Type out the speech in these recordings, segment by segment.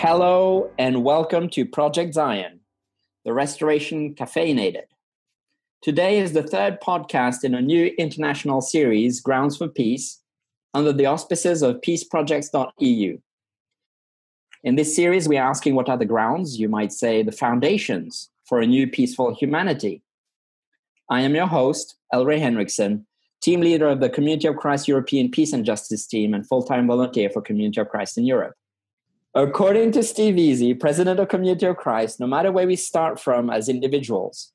Hello and welcome to Project Zion, the Restoration Caffeinated. Today is the third podcast in a new international series, Grounds for Peace, under the auspices of peaceprojects.eu. In this series, we are asking what are the grounds, you might say the foundations, for a new peaceful humanity. I am your host, Elray Henriksen, team leader of the Community of Christ European Peace and Justice team and full-time volunteer for Community of Christ in Europe. According to Steve Easy, president of Community of Christ, no matter where we start from as individuals,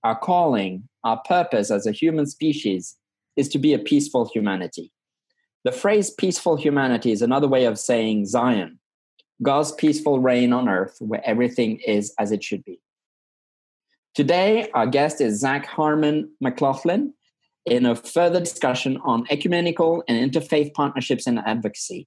our calling, our purpose as a human species is to be a peaceful humanity. The phrase peaceful humanity is another way of saying Zion, God's peaceful reign on earth where everything is as it should be. Today, our guest is Zach Harmon McLaughlin in a further discussion on ecumenical and interfaith partnerships and advocacy.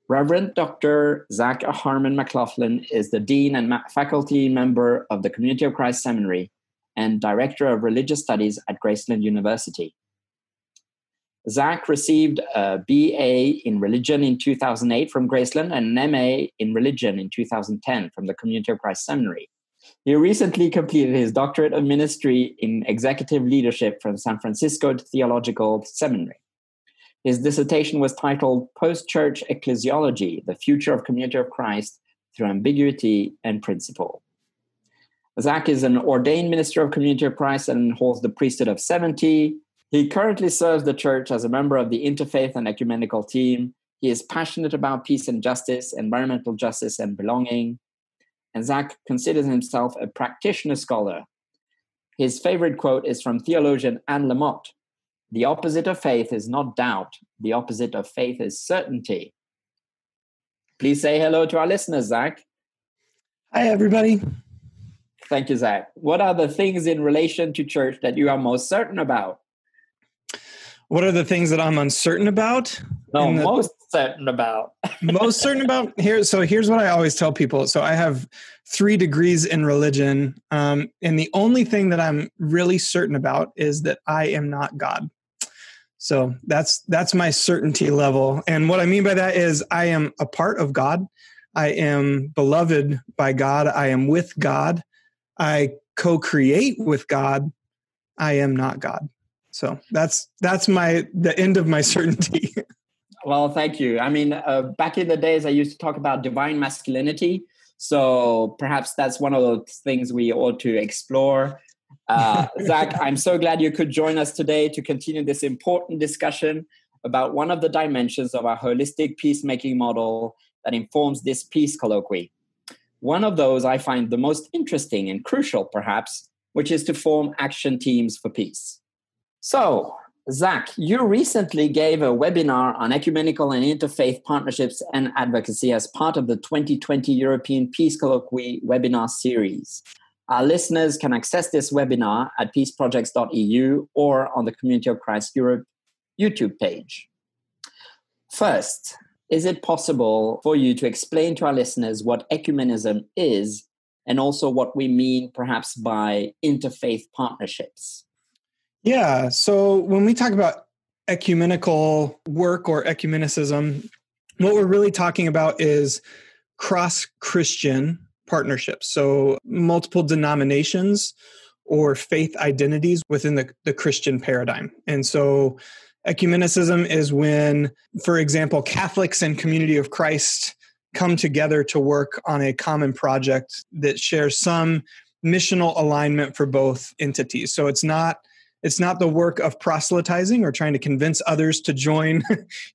Reverend Dr. Zach Harmon McLaughlin is the Dean and faculty member of the Community of Christ Seminary and Director of Religious Studies at Graceland University. Zach received a BA in Religion in 2008 from Graceland and an MA in Religion in 2010 from the Community of Christ Seminary. He recently completed his Doctorate of Ministry in Executive Leadership from San Francisco Theological Seminary. His dissertation was titled Post-Church Ecclesiology, the Future of Community of Christ Through Ambiguity and Principle. Zach is an ordained minister of Community of Christ and holds the priesthood of 70. He currently serves the church as a member of the Interfaith and Ecumenical team. He is passionate about peace and justice, environmental justice and belonging. And Zach considers himself a practitioner scholar. His favorite quote is from theologian Anne Lamott. The opposite of faith is not doubt. The opposite of faith is certainty. Please say hello to our listeners, Zach. Hi, everybody. Thank you, Zach. What are the things in relation to church that you are most certain about? What are the things that I'm uncertain about? Most certain about. Most certain about? Here's what I always tell people. So I have 3 degrees in religion. And the only thing that I'm really certain about is that I am not God. So that's my certainty level. And what I mean by that is I am a part of God. I am beloved by God. I am with God. I co-create with God. I am not God. So that's the end of my certainty. Well, thank you. I mean, back in the days, I used to talk about divine masculinity. So perhaps that's one of those things we ought to explore. Zach, I'm so glad you could join us today to continue this important discussion about one of the dimensions of our holistic peacemaking model that informs this peace colloquy. One of those I find the most interesting and crucial, perhaps, which is to form action teams for peace. So, Zach, you recently gave a webinar on ecumenical and interfaith partnerships and advocacy as part of the 2020 European Peace Colloquy webinar series. Our listeners can access this webinar at peaceprojects.eu or on the Community of Christ Europe YouTube page. First, is it possible for you to explain to our listeners what ecumenism is and also what we mean perhaps by interfaith partnerships? Yeah. So when we talk about ecumenical work or ecumenicism, what we're really talking about is cross-Christian partnerships. So multiple denominations or faith identities within the Christian paradigm. And so ecumenicism is when, for example, Catholics and Community of Christ come together to work on a common project that shares some missional alignment for both entities. So it's not the work of proselytizing or trying to convince others to join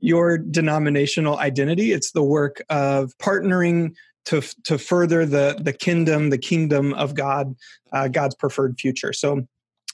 your denominational identity. It's the work of partnering to further the kingdom of God, God's preferred future. So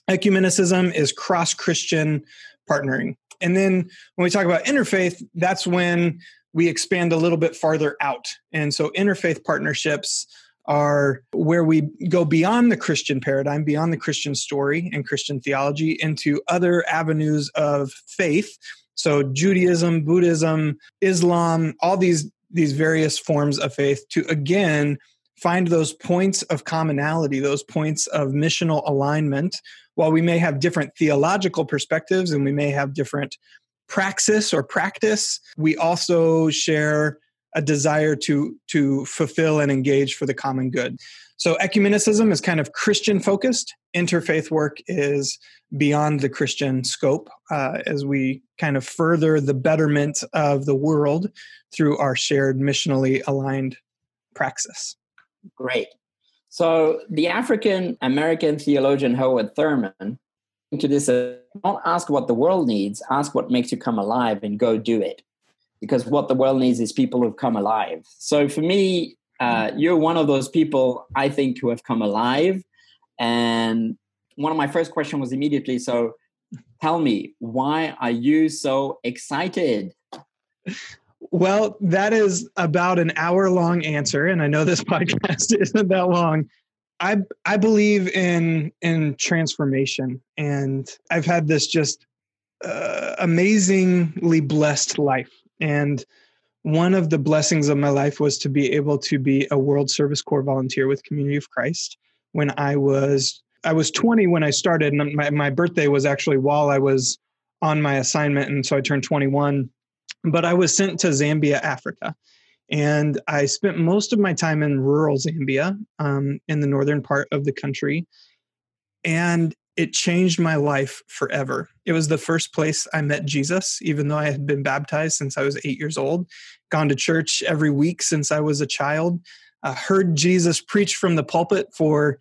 ecumenicism is cross-Christian partnering. And then when we talk about interfaith, that's when we expand a little bit farther out. And so interfaith partnerships are where we go beyond the Christian paradigm, beyond the Christian story and Christian theology into other avenues of faith. So Judaism, Buddhism, Islam, all these various forms of faith to, again, find those points of commonality, those points of missional alignment. While we may have different theological perspectives and we may have different praxis or practice, we also share a desire to fulfill and engage for the common good. So ecumenicism is kind of Christian focused. Interfaith work is beyond the Christian scope as we kind of further the betterment of the world through our shared missionally aligned praxis. Great. So the African American theologian Howard Thurman to this, don't ask what the world needs, ask what makes you come alive and go do it. Because what the world needs is people who've come alive. So for me, you're one of those people, I think, who have come alive. And one of my first questions was immediately, so tell me, why are you so excited? Well, that is about an hour-long answer, and I know this podcast isn't that long. I believe in transformation, and I've had this just amazingly blessed life. And one of the blessings of my life was to be able to be a World Service Corps volunteer with Community of Christ. When I was 20 when I started, and my birthday was actually while I was on my assignment, and so I turned 21. But I was sent to Zambia, Africa. And I spent most of my time in rural Zambia, in the northern part of the country. And it changed my life forever. It was the first place I met Jesus, even though I had been baptized since I was 8 years old, gone to church every week since I was a child, heard Jesus preach from the pulpit for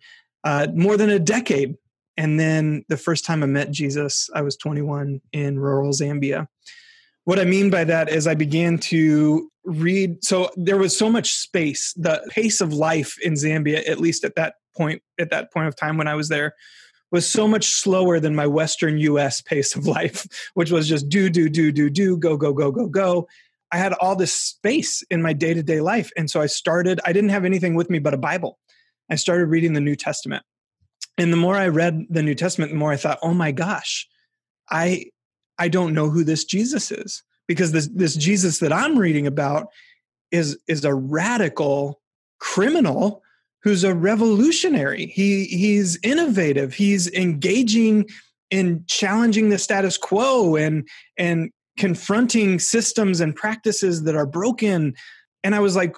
more than a decade. And then the first time I met Jesus, I was 21 in rural Zambia. What I mean by that is I began to read. So there was so much space. The pace of life in Zambia, at least at that point of time when I was there, was so much slower than my Western US pace of life, which was just do, go. I had all this space in my day-to-day life. And so I didn't have anything with me but a Bible. I started reading the New Testament. And the more I read the New Testament, the more I thought, oh my gosh, I don't know who this Jesus is, because this Jesus that I'm reading about is a radical criminal who's a revolutionary. He's innovative. He's engaging in challenging the status quo and confronting systems and practices that are broken. And I was like,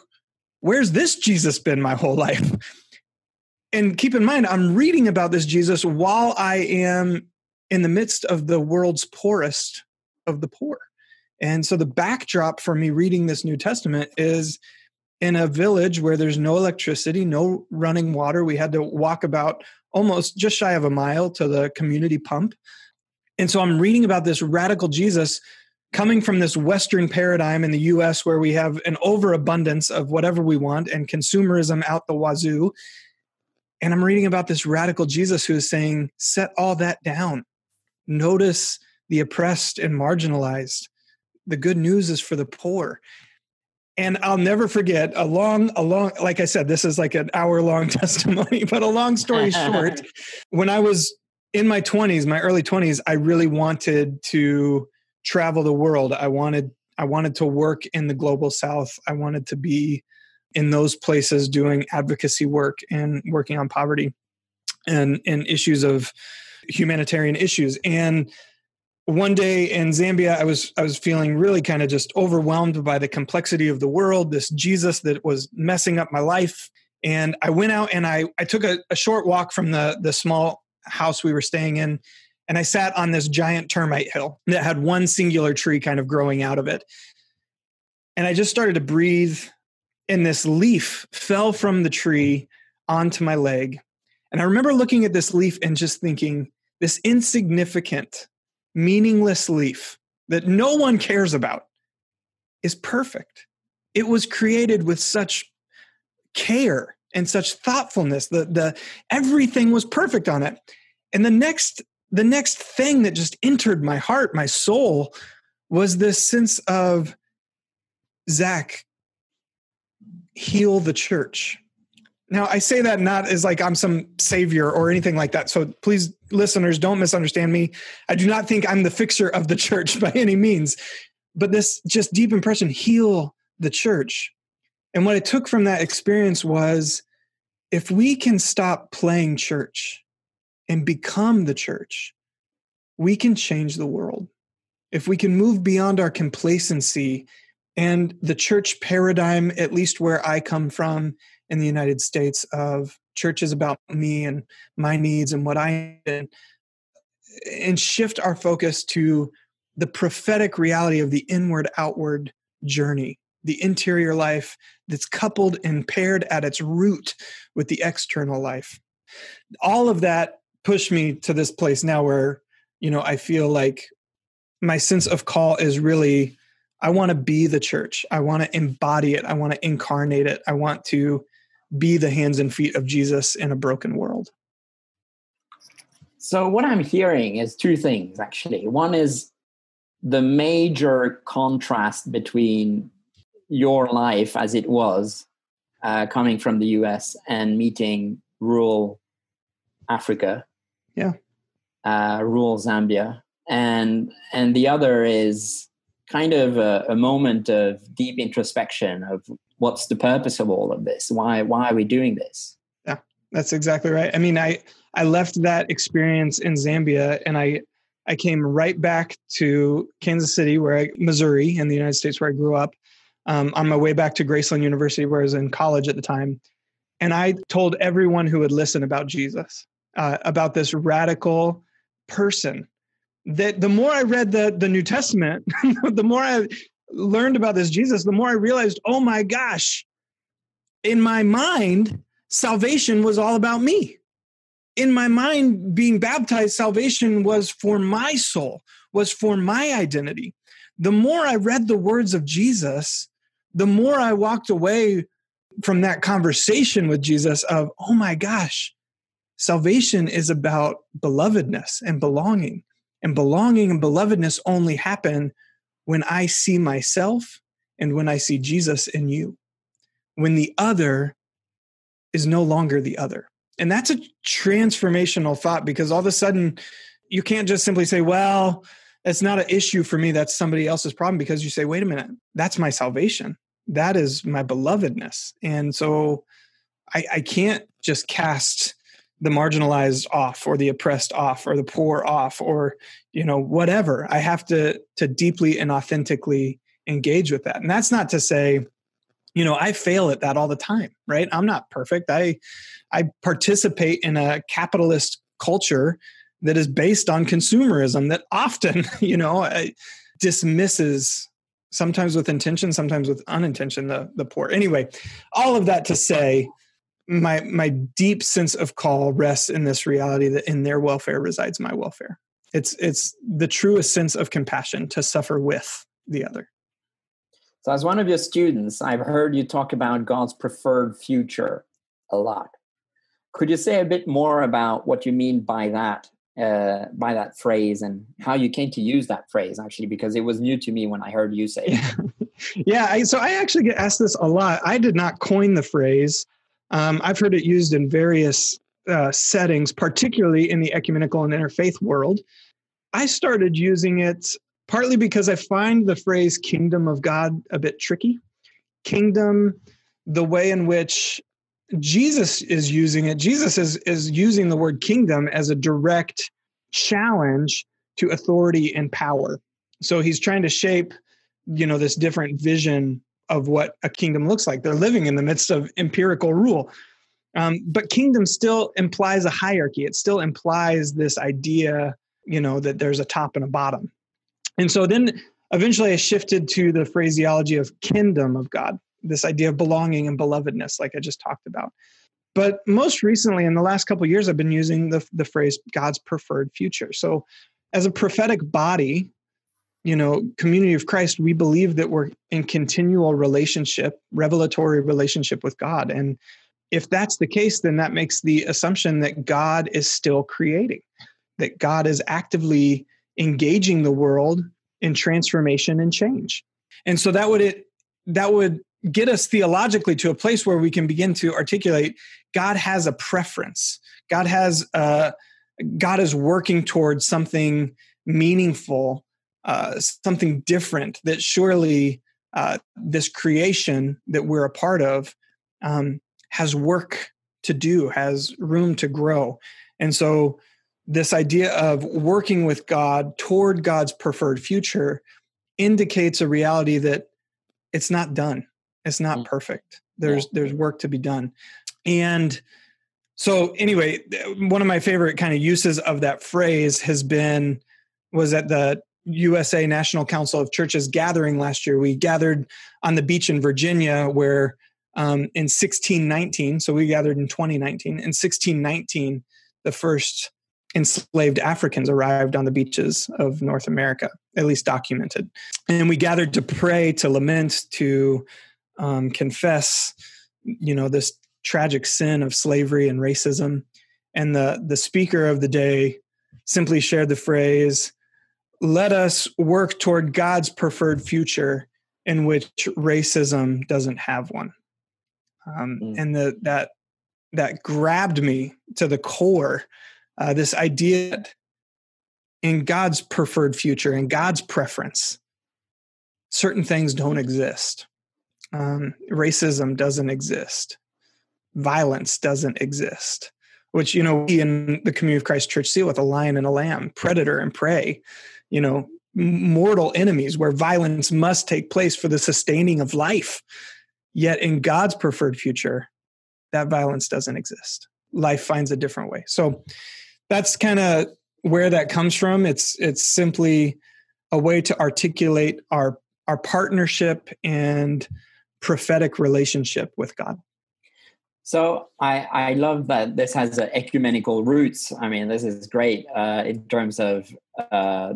where's this Jesus been my whole life? And keep in mind, I'm reading about this Jesus while I am in the midst of the world's poorest of the poor. And so the backdrop for me reading this New Testament is in a village where there's no electricity, no running water. We had to walk about almost just shy of a mile to the community pump. And so I'm reading about this radical Jesus coming from this Western paradigm in the US where we have an overabundance of whatever we want and consumerism out the wazoo. And I'm reading about this radical Jesus who is saying, set all that down. Notice the oppressed and marginalized. The good news is for the poor. And I'll never forget a long, like I said, this is like an hour-long testimony, but a long story short, when I was in my 20s, my early 20s, I really wanted to travel the world. I wanted to work in the global South. I wanted to be in those places doing advocacy work and working on poverty and issues of humanitarian issues. And one day in Zambia, I was feeling really kind of just overwhelmed by the complexity of the world, this Jesus that was messing up my life. And I went out and I took a short walk from the small house we were staying in, and I sat on this giant termite hill that had one singular tree kind of growing out of it. And I just started to breathe, and this leaf fell from the tree onto my leg. And I remember looking at this leaf and just thinking, this insignificant, meaningless leaf that no one cares about is perfect. It was created with such care and such thoughtfulness. The everything was perfect on it. And the next thing that just entered my heart, my soul, was this sense of, Zach, heal the church. Now, I say that not as like I'm some savior or anything like that. So please, listeners, don't misunderstand me. I do not think I'm the fixer of the church by any means. But this just deep impression, heal the church. And what I took from that experience was, if we can stop playing church and become the church, we can change the world. If we can move beyond our complacency And the church paradigm, at least where I come from in the United States, of church is about me and my needs and what I need, and shift our focus to the prophetic reality of the inward outward journey, the interior life that's coupled and paired at its root with the external life. All of that pushed me to this place now where, I feel like my sense of call is really, I want to be the church. I want to embody it. I want to incarnate it. I want to be the hands and feet of Jesus in a broken world. So what I'm hearing is two things, actually. One is the major contrast between your life as it was coming from the US and meeting rural Africa, rural Zambia. And the other is kind of a moment of deep introspection of what's the purpose of all of this? Why are we doing this? Yeah, that's exactly right. I mean, I left that experience in Zambia and I came right back to Kansas City, Missouri in the United States, where I grew up, on my way back to Graceland University, where I was in college at the time. And I told everyone who would listen about Jesus, about this radical person. That the more I read the New Testament, the more I learned about this Jesus, the more I realized, oh my gosh, in my mind, salvation was all about me. In my mind, being baptized, salvation was for my soul, was for my identity. The more I read the words of Jesus, the more I walked away from that conversation with Jesus of, oh my gosh, salvation is about belovedness and belonging. And belonging and belovedness only happen when I see myself and when I see Jesus in you. When the other is no longer the other. And that's a transformational thought, because all of a sudden you can't just simply say, well, it's not an issue for me. That's somebody else's problem, because you say, wait a minute, that's my salvation. That is my belovedness. And so I can't just cast the marginalized off or the oppressed off or the poor off or, whatever. I have to deeply and authentically engage with that. And that's not to say, I fail at that all the time, right? I'm not perfect. I participate in a capitalist culture that is based on consumerism that often, dismisses, sometimes with intention, sometimes with unintention, the poor. Anyway, all of that to say, my deep sense of call rests in this reality that in their welfare resides my welfare. It's the truest sense of compassion to suffer with the other. So as one of your students, I've heard you talk about God's preferred future a lot. Could you say a bit more about what you mean by that phrase and how you came to use that phrase, actually, because it was new to me when I heard you say it. Yeah. So I actually get asked this a lot. I did not coin the phrase. I've heard it used in various settings, particularly in the ecumenical and interfaith world. I started using it partly because I find the phrase kingdom of God a bit tricky. Kingdom, the way in which Jesus is using it. Jesus is using the word kingdom as a direct challenge to authority and power. So he's trying to shape, this different vision of what a kingdom looks like. They're living in the midst of empirical rule. But kingdom still implies a hierarchy. It still implies this idea, that there's a top and a bottom. And so then eventually I shifted to the phraseology of kingdom of God, this idea of belonging and belovedness, like I just talked about. But most recently, in the last couple of years, I've been using the phrase God's preferred future. So as a prophetic body, Community of Christ, we believe that we're in continual relationship, revelatory relationship with God. And if that's the case, then that makes the assumption that God is still creating, that God is actively engaging the world in transformation and change. And so that would get us theologically to a place where we can begin to articulate God has a preference. God is working towards something meaningful, something different, that surely this creation that we're a part of has work to do, has room to grow. And so this idea of working with God toward God's preferred future indicates a reality that it's not done. It's not perfect. There's work to be done. And so anyway, one of my favorite kind of uses of that phrase was at the USA National Council of Churches gathering last year. We gathered on the beach in Virginia where in 1619, so we gathered in 2019, in 1619, the first enslaved Africans arrived on the beaches of North America, at least documented. And we gathered to pray, to lament, to confess, this tragic sin of slavery and racism. And the speaker of the day simply shared the phrase, "Let us work toward God's preferred future in which racism doesn't have one." And that grabbed me to the core. This idea that in God's preferred future, in God's preference, certain things don't exist. Racism doesn't exist. Violence doesn't exist, which, we in the Community of Christ Church see with a lion and a lamb, predator and prey, mortal enemies where violence must take place for the sustaining of life. Yet in God's preferred future, that violence doesn't exist. Life finds a different way. So that's kind of where that comes from. It's simply a way to articulate our partnership and prophetic relationship with God. So I love that this has ecumenical roots. I mean, this is great in terms of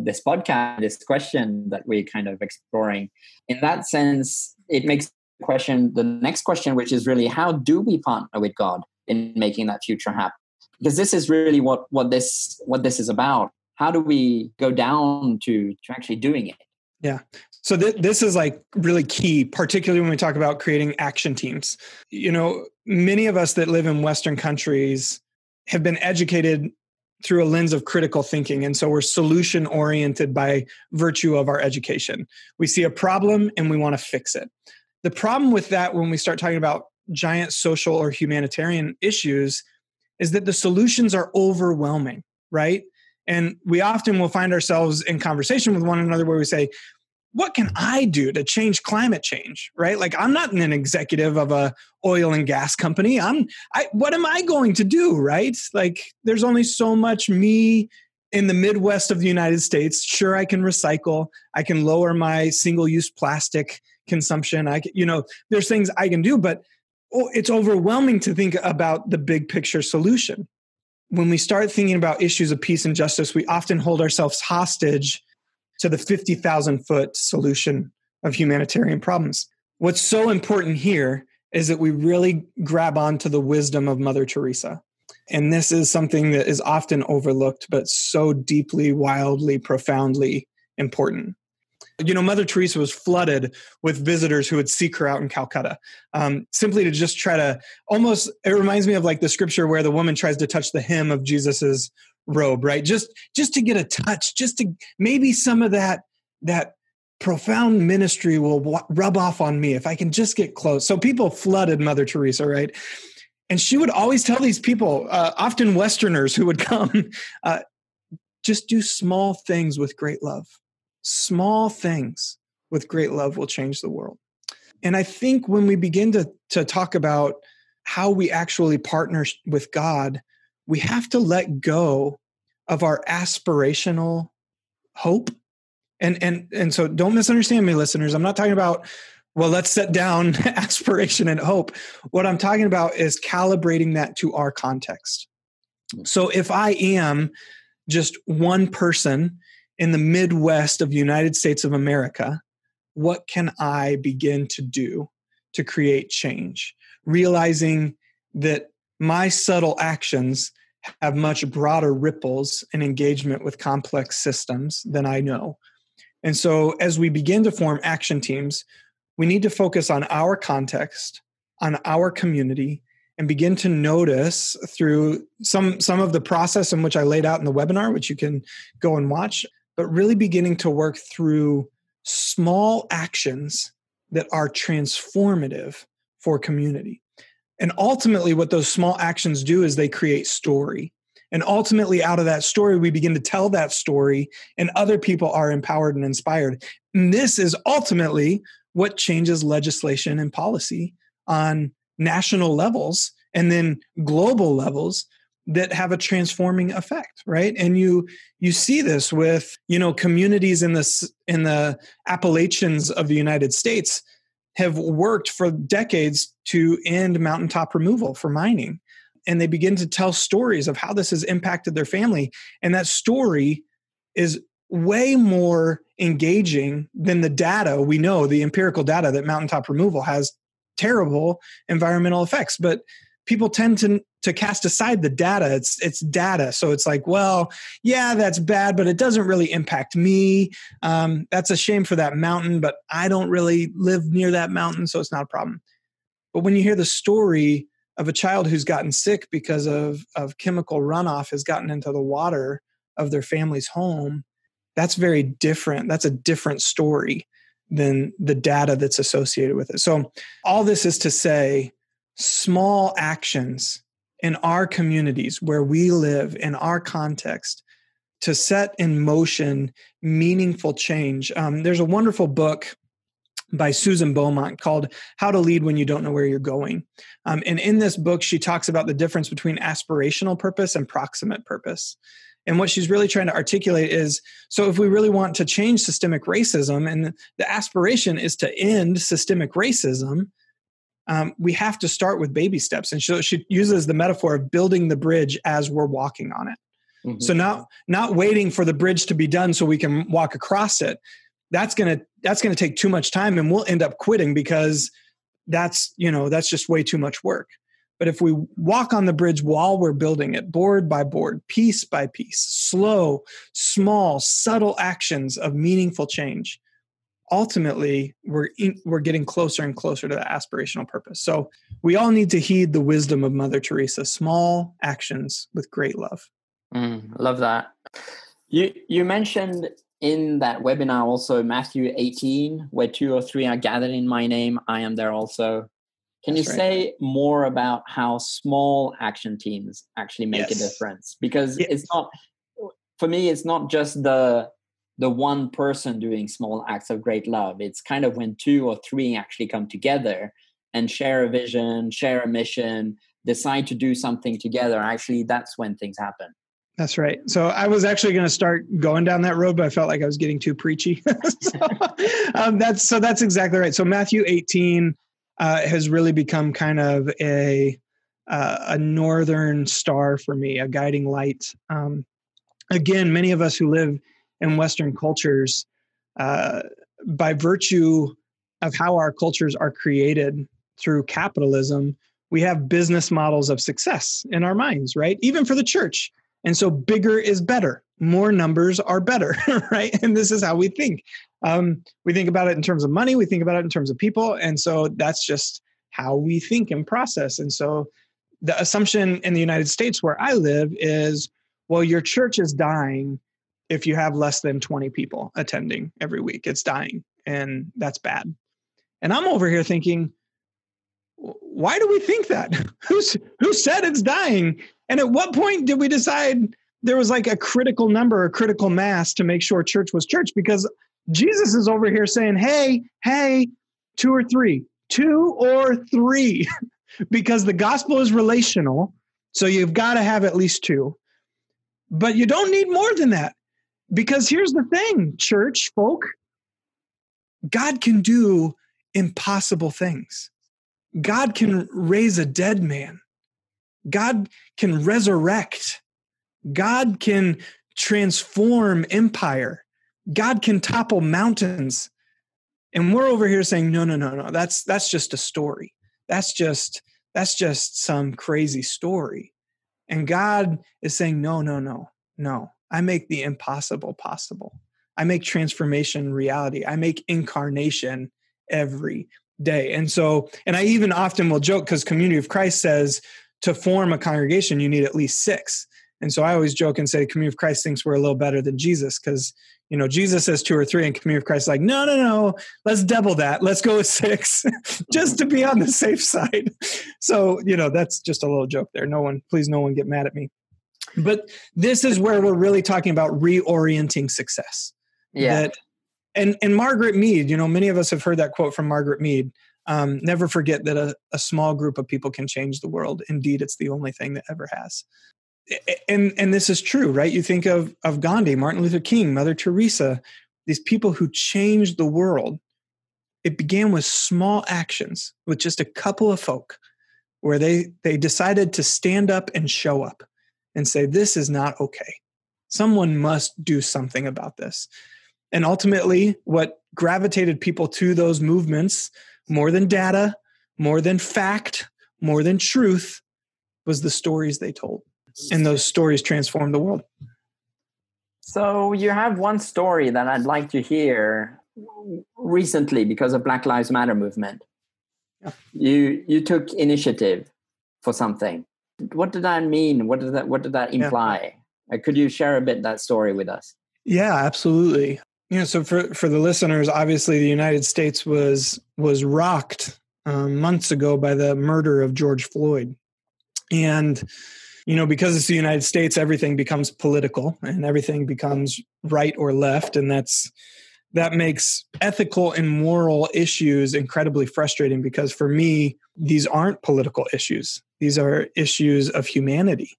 this podcast, this question that we're kind of exploring. In that sense, it makes the next question, which is really, how do we partner with God in making that future happen? Because this is really what this is about. How do we go down to actually doing it? Yeah. So this is like really key, particularly when we talk about creating action teams. Many of us that live in Western countries have been educated through a lens of critical thinking. And so we're solution oriented by virtue of our education. We see a problem and we want to fix it. The problem with that when we start talking about giant social or humanitarian issues is that the solutions are overwhelming, right? And we often will find ourselves in conversation with one another where we say, what can I do to change climate change, right? Like, I'm not an executive of a oil and gas company. What am I going to do, right? Like, there's only so much me in the Midwest of the United States. Sure, I can recycle. I can lower my single-use plastic consumption. There's things I can do, but it's overwhelming to think about the big picture solution. When we start thinking about issues of peace and justice, we often hold ourselves hostage to the 50,000-foot solution of humanitarian problems. What's so important here is that we really grab onto the wisdom of Mother Teresa. And this is something that is often overlooked, but so deeply, wildly, profoundly important. Mother Teresa was flooded with visitors who would seek her out in Calcutta, simply to just try to it reminds me of like the scripture where the woman tries to touch the hem of Jesus's robe, right? Just to get a touch, just to maybe some of that profound ministry will rub off on me if I can just get close. So people flooded Mother Teresa, right? And she would always tell these people, often Westerners who would come, just do small things with great love. Small things with great love will change the world. And I think when we begin to talk about how we actually partner with God, we have to let go of our aspirational hope. And so don't misunderstand me, listeners. I'm not talking about, well, let's set down aspiration and hope. What I'm talking about is calibrating that to our context. So if I am just one person in the Midwest of the United States of America, what can I begin to do to create change? Realizing that my subtle actions have much broader ripples and engagement with complex systems than I know. And so as we begin to form action teams, we need to focus on our context, on our community, and begin to notice through some of the process in which I laid out in the webinar, which you can go and watch, but really beginning to work through small actions that are transformative for community. And ultimately, what those small actions do is they create story. And ultimately, out of that story, we begin to tell that story, and other people are empowered and inspired. And this is ultimately what changes legislation and policy on national levels and then global levels that have a transforming effect, right? And you see this with, communities in the Appalachians of the United States have worked for decades to end mountaintop removal for mining. And they begin to tell stories of how this has impacted their family. And that story is way more engaging than the data we know, the empirical data that mountaintop removal has terrible environmental effects. But people tend to cast aside the data. It's data. So it's like, well, yeah, that's bad, but it doesn't really impact me. That's a shame for that mountain, but I don't really live near that mountain, so it's not a problem. But when you hear the story of a child who's gotten sick because of chemical runoff has gotten into the water of their family's home, that's very different. That's a different story than the data that's associated with it. So all this is to say, small actions in our communities where we live, in our context, to set in motion meaningful change. There's a wonderful book by Susan Beaumont called How to Lead When You Don't Know Where You're Going. And in this book, she talks about the difference between aspirational purpose and proximate purpose. And what she's really trying to articulate is, so if we really want to change systemic racism, and the aspiration is to end systemic racism, we have to start with baby steps. And she uses the metaphor of building the bridge as we're walking on it. Mm-hmm. So not waiting for the bridge to be done so we can walk across it. That's gonna take too much time, and we'll end up quitting because that's just way too much work. But if we walk on the bridge while we're building it, board by board, piece by piece, slow, small, subtle actions of meaningful change, ultimately we're getting closer and closer to that aspirational purpose. So we all need to heed the wisdom of Mother Teresa: small actions with great love. Love that. You mentioned in that webinar also Matthew 18, where 2 or 3 are gathered in my name, I am there also. Can you say more about how small action teams actually make a difference? Because it's not, for me, it's not just the one person doing small acts of great love. It's kind of when 2 or 3 actually come together and share a vision, share a mission, decide to do something together. Actually, that's when things happen. That's right. So I was actually going to start going down that road, but I felt like I was getting too preachy. That's exactly right. So Matthew 18 has really become kind of a northern star for me, a guiding light. Again, many of us who live in Western cultures, by virtue of how our cultures are created through capitalism, we have business models of success in our minds, right? Even for the church. And so bigger is better. More numbers are better, right? And this is how we think. We think about it in terms of money. We think about it in terms of people. And so that's just how we think and process. And so the assumption in the United States where I live is, well, your church is dying if you have less than 20 people attending every week. It's dying, and that's bad. And I'm over here thinking, why do we think that? Who said it's dying? And at what point did we decide there was like a critical number, a critical mass to make sure church was church? Because Jesus is over here saying, hey, 2 or 3, because the gospel is relational. So you've got to have at least 2, but you don't need more than that. Because here's the thing, church folk, God can do impossible things. God can raise a dead man. God can resurrect. God can transform empire. God can topple mountains. And we're over here saying, no. That's just a story. That's just some crazy story. And God is saying, no. I make the impossible possible. I make transformation reality. I make incarnation every day. And I even often will joke, because Community of Christ says to form a congregation, you need at least 6. And so I always joke and say Community of Christ thinks we're a little better than Jesus, because, Jesus says 2 or 3 and Community of Christ is like, no, let's double that. Let's go with 6 just to be on the safe side. So, that's just a little joke there. Please no one get mad at me. But this is where we're really talking about reorienting success. Yeah. That And Margaret Mead, many of us have heard that quote from Margaret Mead. Never forget that a small group of people can change the world. Indeed, it's the only thing that ever has. And this is true, right? You think of Gandhi, Martin Luther King, Mother Teresa, these people who changed the world. It began with small actions, with just a couple of folk, where they decided to stand up and show up and say, this is not okay. Someone must do something about this. And ultimately, what gravitated people to those movements, more than data, more than fact, more than truth, was the stories they told. And those stories transformed the world. So you have one story that I'd like to hear recently because of Black Lives Matter movement. Yeah. You took initiative for something. What did that mean? What did that imply? Yeah. Could you share a bit that story with us? Yeah, absolutely. So for the listeners, obviously the United States was rocked months ago by the murder of George Floyd. And, because it's the United States, everything becomes political and everything becomes right or left. And that makes ethical and moral issues incredibly frustrating, because for me, these aren't political issues. These are issues of humanity.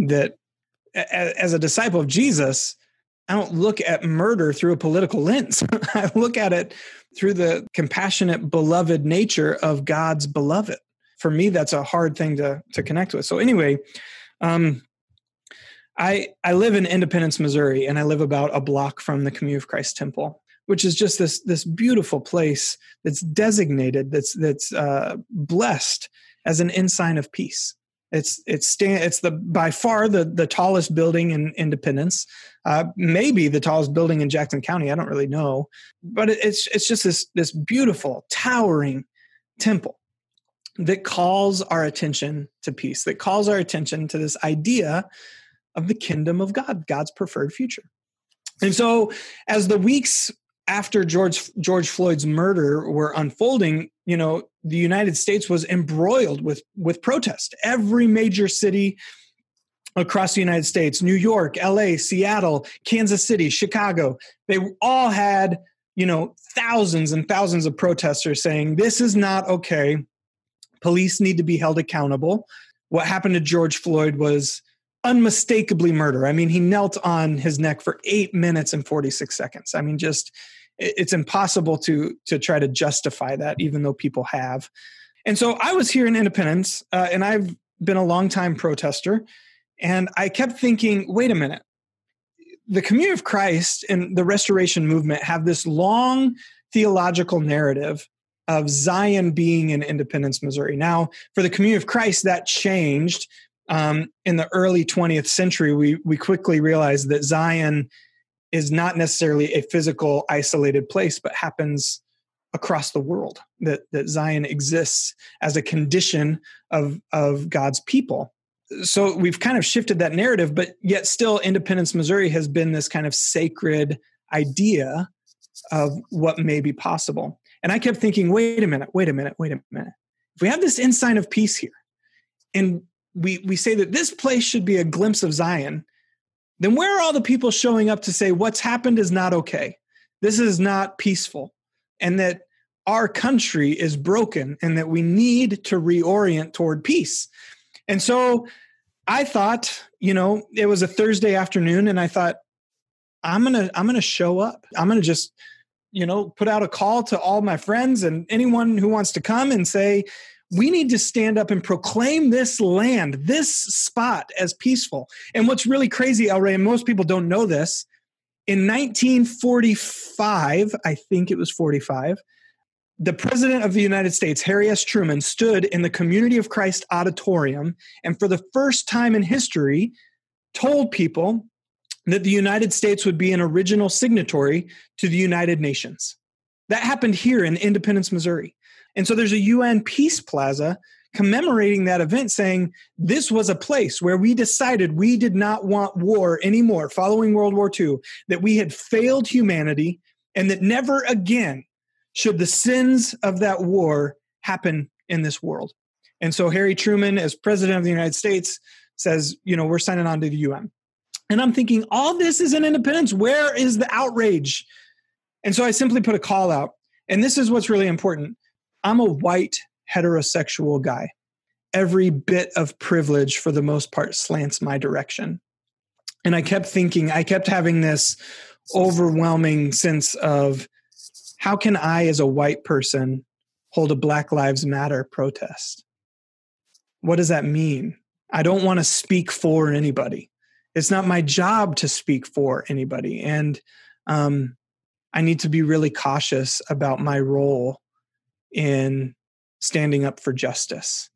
That as a disciple of Jesus, I don't look at murder through a political lens. I look at it through the compassionate, beloved nature of God's beloved. For me, that's a hard thing to connect with. So anyway, I live in Independence, Missouri, and I live about a block from the Community of Christ Temple, which is just this beautiful place that's designated, that's blessed as an ensign of peace. It's by far the tallest building in Independence, maybe the tallest building in Jackson County. I don't really know, but it's just this beautiful, towering temple that calls our attention to peace, that calls our attention to this idea of the kingdom of God, God's preferred future. And so, as the weeks after George Floyd's murder were unfolding, the United States was embroiled with protest. Every major city across the United States, New York, LA, Seattle, Kansas City, Chicago, they all had, thousands and thousands of protesters saying, this is not okay. Police need to be held accountable. What happened to George Floyd was unmistakably murder. I mean, he knelt on his neck for 8 minutes and 46 seconds. I mean, it's impossible to try to justify that, even though people have. And so I was here in Independence, and I've been a longtime protester, and I kept thinking, wait a minute. The Community of Christ and the Restoration Movement have this long theological narrative of Zion being in Independence, Missouri. Now, for the Community of Christ, that changed. In the early 20th century, we quickly realized that Zion is not necessarily a physical, isolated place, but happens across the world, that Zion exists as a condition of God's people. So we've kind of shifted that narrative, but yet still Independence, Missouri has been this kind of sacred idea of what may be possible. And I kept thinking, wait a minute. If we have this ensign of peace here, and we say that this place should be a glimpse of Zion, then where are all the people showing up to say what's happened is not okay? This is not peaceful, and that our country is broken, and that we need to reorient toward peace. And so I thought, it was a Thursday afternoon, and I thought, I'm gonna show up. I'm gonna just, put out a call to all my friends and anyone who wants to come and say, we need to stand up and proclaim this land, this spot as peaceful. And what's really crazy, El Rey, and most people don't know this, in 1945, I think it was 45, the President of the United States, Harry S. Truman, stood in the Community of Christ Auditorium and for the first time in history told people that the United States would be an original signatory to the United Nations. That happened here in Independence, Missouri. And so there's a UN Peace Plaza commemorating that event, saying this was a place where we decided we did not want war anymore following World War II, that we had failed humanity, and that never again should the sins of that war happen in this world. And so Harry Truman, as President of the United States, says, we're signing on to the UN. And I'm thinking, all this is in Independence. Where is the outrage? And so I simply put a call out. And this is what's really important. I'm a white heterosexual guy. Every bit of privilege for the most part slants my direction. And I kept having this overwhelming sense of, how can I, as a white person, hold a Black Lives Matter protest? What does that mean? I don't want to speak for anybody. It's not my job to speak for anybody. And I need to be really cautious about my role in standing up for justice,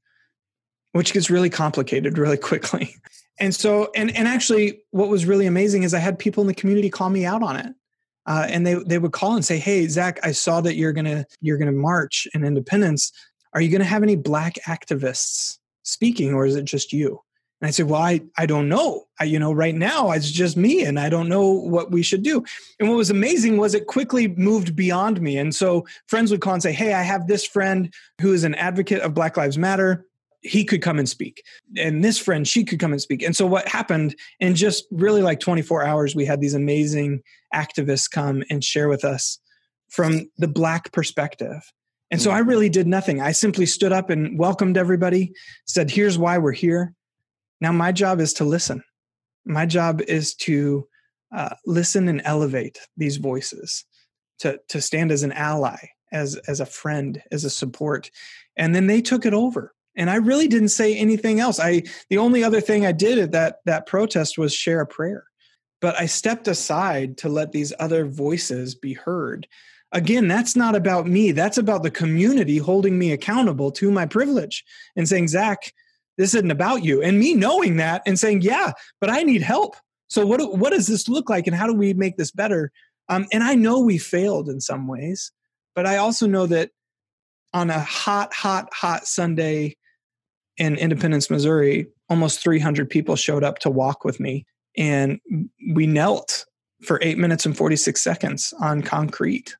which gets really complicated really quickly. And so, and actually what was really amazing is I had people in the community call me out on it. And they would call and say, "Hey, Zach, I saw that you're gonna march in Independence. Are you gonna have any Black activists speaking, or is it just you?" And I said, "Well, I don't know. Right now it's just me, and I don't know what we should do." And what was amazing was it quickly moved beyond me. And so friends would call and say, "Hey, I have this friend who is an advocate of Black Lives Matter. He could come and speak. And this friend, she could come and speak." And so what happened in just really like 24 hours, we had these amazing activists come and share with us from the Black perspective. And so I really did nothing. I simply stood up and welcomed everybody, said, "Here's why we're here." Now my job is to listen. My job is to listen and elevate these voices, to stand as an ally, as a friend, as a support. And then they took it over. And I really didn't say anything else. The only other thing I did at that protest was share a prayer. But I stepped aside to let these other voices be heard. Again, that's not about me. That's about the community holding me accountable to my privilege and saying, "Zach, this isn't about you." And me knowing that and saying, "Yeah, but I need help. So what does this look like, and how do we make this better?" And I know we failed in some ways, but I also know that on a hot Sunday in Independence, Missouri, almost 300 people showed up to walk with me. And we knelt for 8 minutes and 46 seconds on concrete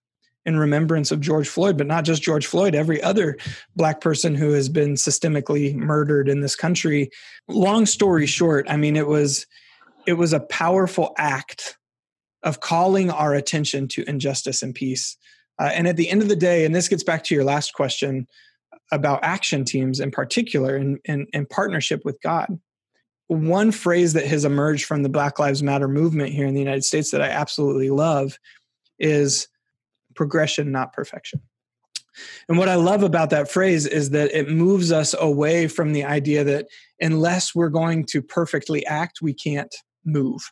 in remembrance of George Floyd, but not just George Floyd, every other Black person who has been systemically murdered in this country. Long story short, I mean, it was a powerful act of calling our attention to injustice and peace. And at the end of the day, and this gets back to your last question about action teams in particular and partnership with God. One phrase that has emerged from the Black Lives Matter movement here in the United States that I absolutely love is progression, not perfection. And what I love about that phrase is that it moves us away from the idea that unless we're going to perfectly act, we can't move,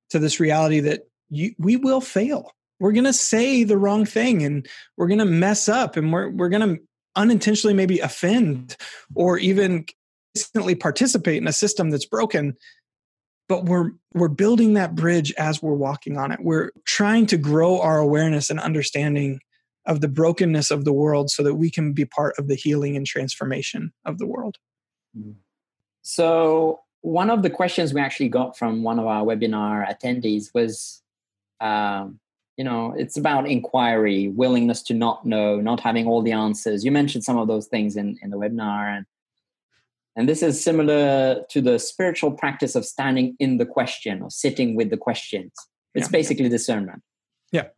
to this reality that we will fail. We're going to say the wrong thing, and we're going to mess up, and we're going to unintentionally maybe offend or even instantly participate in a system that's broken. But we're building that bridge as we're walking on it. We're trying to grow our awareness and understanding of the brokenness of the world so that we can be part of the healing and transformation of the world. So one of the questions we actually got from one of our webinar attendees was, it's about inquiry, willingness to not know, not having all the answers. You mentioned some of those things in the webinar. And this is similar to the spiritual practice of standing in the question or sitting with the questions. It's basically discernment. Yeah.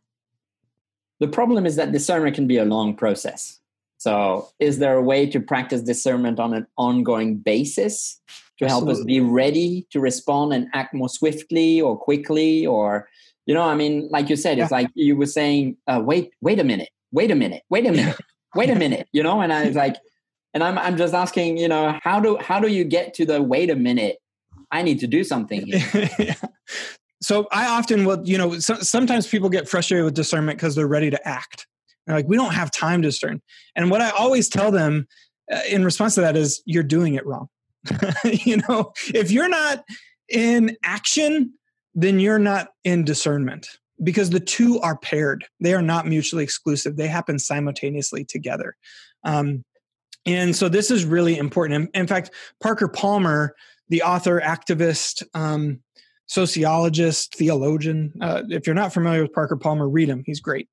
The problem is that discernment can be a long process. So is there a way to practice discernment on an ongoing basis to help us be ready to respond and act more swiftly or quickly? Or, like you said, it's like you were saying, wait a minute, and I was like, and I'm just asking, how do you get to the wait a minute? I need to do something here. So I often will, sometimes people get frustrated with discernment because they're ready to act. They're like, we don't have time to discern. And what I always tell them in response to that is, you're doing it wrong. If you're not in action, then you're not in discernment, because the two are paired. They are not mutually exclusive. They happen simultaneously together. And so this is really important. In fact, Parker Palmer, the author, activist, sociologist, theologian, if you're not familiar with Parker Palmer, read him. He's great.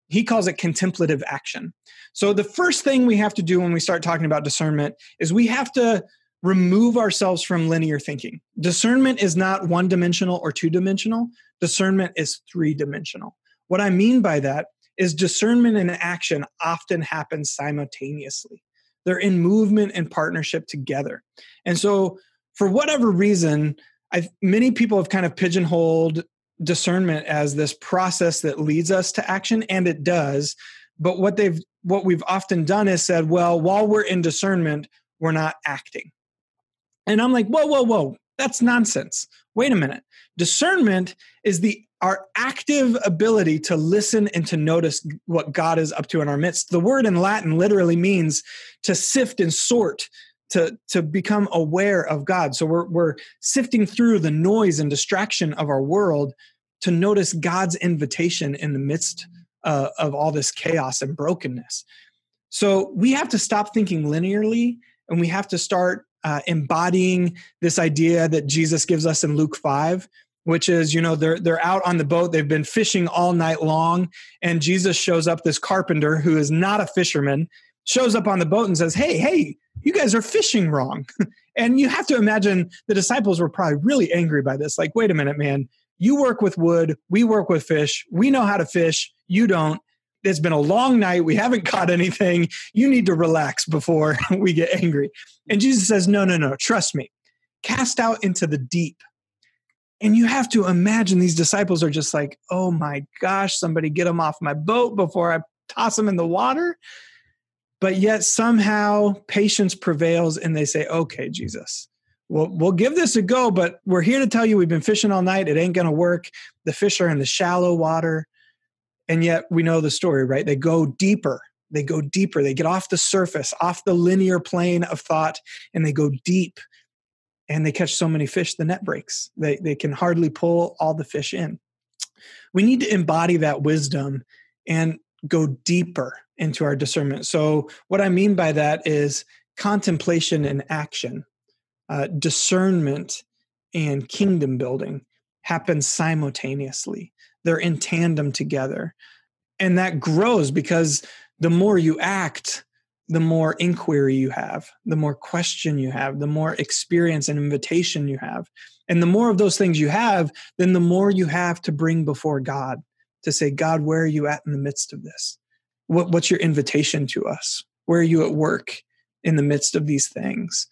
He calls it contemplative action. So the first thing we have to do when we start talking about discernment is we have to remove ourselves from linear thinking. Discernment is not one-dimensional or two-dimensional. Discernment is three-dimensional. What I mean by that is discernment and action often happen simultaneously. They're in movement and partnership together. And so for whatever reason, many people have kind of pigeonholed discernment as this process that leads us to action, and it does. But what we've often done is said, well, while we're in discernment, we're not acting. And I'm like, whoa, that's nonsense. Wait a minute. Discernment is our active ability to listen and to notice what God is up to in our midst. The word in Latin literally means to sift and sort, to become aware of God. So we're sifting through the noise and distraction of our world to notice God's invitation in the midst of all this chaos and brokenness. So we have to stop thinking linearly, and we have to start embodying this idea that Jesus gives us in Luke 5, which is, they're out on the boat. They've been fishing all night long. And Jesus shows up, this carpenter who is not a fisherman, shows up on the boat and says, hey, you guys are fishing wrong. And you have to imagine the disciples were probably really angry by this. Like, wait a minute, man, you work with wood. We work with fish. We know how to fish. You don't. It's been a long night. We haven't caught anything. You need to relax before we get angry. And Jesus says, no, trust me. Cast out into the deep. And you have to imagine these disciples are just like, oh my gosh, somebody get them off my boat before I toss them in the water. But yet somehow patience prevails and they say, okay, Jesus, we'll give this a go, but we're here to tell you we've been fishing all night. It ain't going to work. The fish are in the shallow water. And yet we know the story, right? They go deeper. They get off the surface, off the linear plane of thought, and they go deep. And they catch so many fish, the net breaks. They can hardly pull all the fish in. We need to embody that wisdom and go deeper into our discernment. So what I mean by that is contemplation and action, discernment and kingdom building happen simultaneously. They're in tandem together. And that grows because the more you act, the more inquiry you have, the more question you have, the more experience and invitation you have. And the more of those things you have, then the more you have to bring before God to say, God, where are you at in the midst of this? What's your invitation to us? Where are you at work in the midst of these things?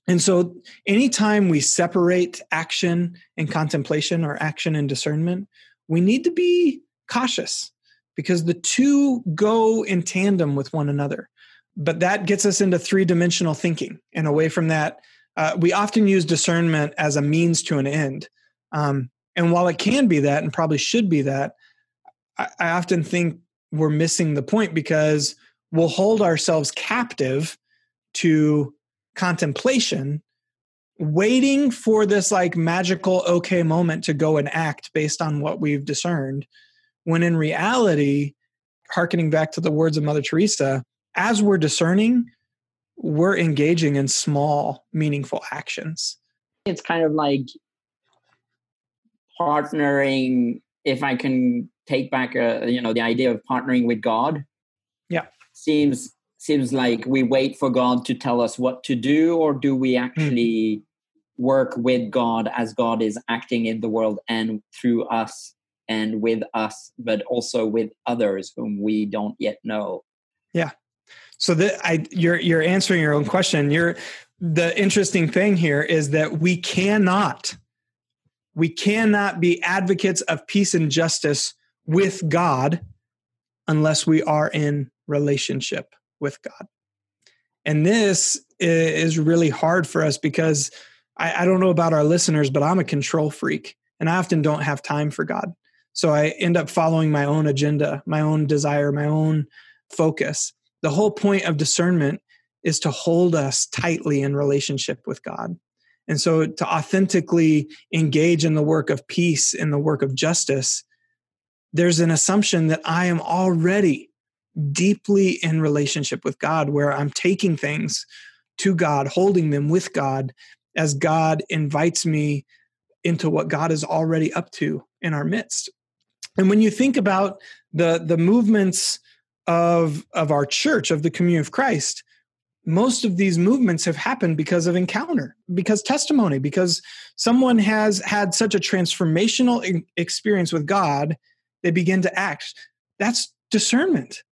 And so anytime we separate action and contemplation or action and discernment, we need to be cautious because the two go in tandem with one another. But that gets us into three-dimensional thinking. And away from that, we often use discernment as a means to an end. And while it can be that and probably should be that, I often think we're missing the point because we'll hold ourselves captive to contemplation, waiting for this like magical okay moment to go and act based on what we've discerned, when in reality, hearkening back to the words of Mother Teresa, as we're discerning, we're engaging in small, meaningful actions. It's kind of like partnering, if I can take back the idea of partnering with God. Yeah. Seems like we wait for God to tell us what to do, or do we actually work with God as God is acting in the world and through us and with us, but also with others whom we don't yet know? Yeah. So you're answering your own question. The interesting thing here is that we cannot be advocates of peace and justice with God unless we are in relationship with God. And this is really hard for us because I don't know about our listeners, but I'm a control freak and I often don't have time for God. So I end up following my own agenda, my own desire, my own focus. The whole point of discernment is to hold us tightly in relationship with God. And so to authentically engage in the work of peace, in the work of justice, there's an assumption that I am already deeply in relationship with God, where I'm taking things to God, holding them with God as God invites me into what God is already up to in our midst. And when you think about the movements of our church, of the community of Christ, most of these movements have happened because of encounter, because testimony, because someone has had such a transformational experience with God they begin to act. That's discernment.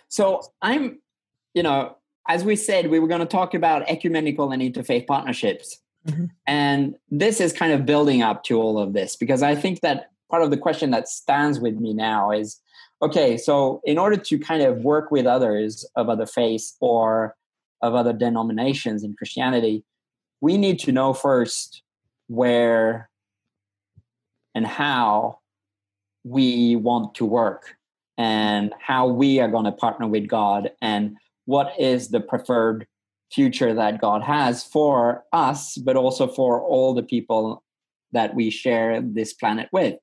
So as we said, we were going to talk about ecumenical and interfaith partnerships. Mm-hmm. And this is kind of building up to all of this, because I think that part of the question that stands with me now is, okay, so in order to kind of work with others of other faiths or of other denominations in Christianity, we need to know first where and how we want to work and how we are going to partner with God and what is the preferred future that God has for us, but also for all the people that we share this planet with.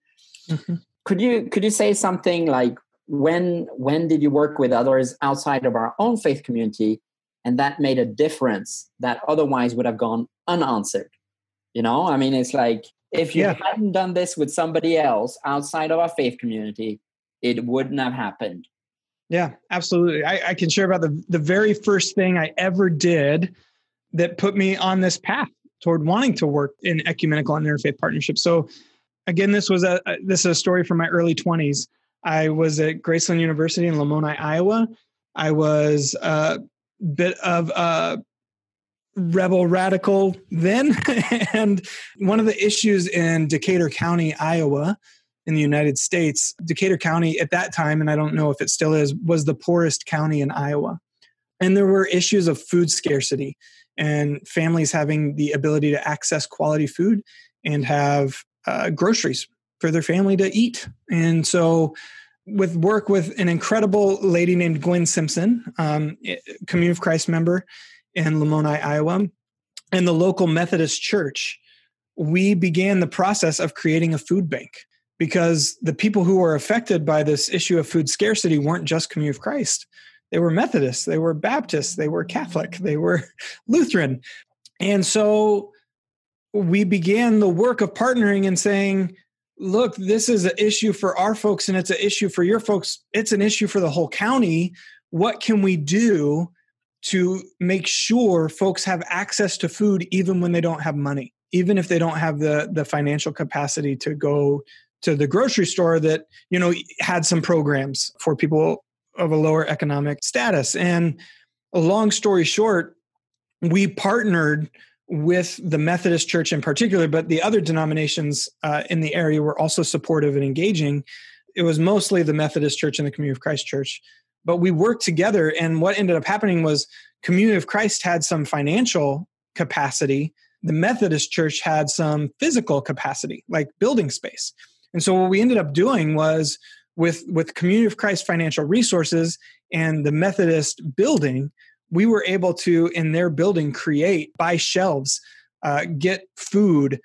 Mm-hmm. Could you say something like, when did you work with others outside of our own faith community and that made a difference that otherwise would have gone unanswered? I mean, it's like, if you hadn't done this with somebody else outside of our faith community, it wouldn't have happened. Yeah, absolutely. I can share about the very first thing I ever did that put me on this path toward wanting to work in ecumenical and interfaith partnerships. So again, this is a story from my early 20s. I was at Graceland University in Lamoni, Iowa. I was a bit of a rebel radical then. And one of the issues in Decatur County, Iowa, in the United States, Decatur County at that time, and I don't know if it still is, was the poorest county in Iowa. And there were issues of food scarcity and families having the ability to access quality food and have groceries for their family to eat. And so with work with an incredible lady named Gwen Simpson, Communion of Christ member in Lamoni, Iowa, and the local Methodist church, we began the process of creating a food bank, because the people who were affected by this issue of food scarcity weren't just Communion of Christ. They were Methodists, they were Baptists, they were Catholic, they were Lutheran. And so we began the work of partnering and saying, look, this is an issue for our folks and it's an issue for your folks. It's an issue for the whole county. What can we do to make sure folks have access to food even when they don't have money, even if they don't have the financial capacity to go to the grocery store that, had some programs for people of a lower economic status. And a long story short, we partnered with the Methodist Church in particular, but the other denominations in the area were also supportive and engaging. It was mostly the Methodist Church and the Communion of Christ Church. But we worked together, and what ended up happening was Communion of Christ had some financial capacity. The Methodist Church had some physical capacity, like building space. And so what we ended up doing was with Communion of Christ financial resources and the Methodist building, we were able to, in their building, buy shelves, get food,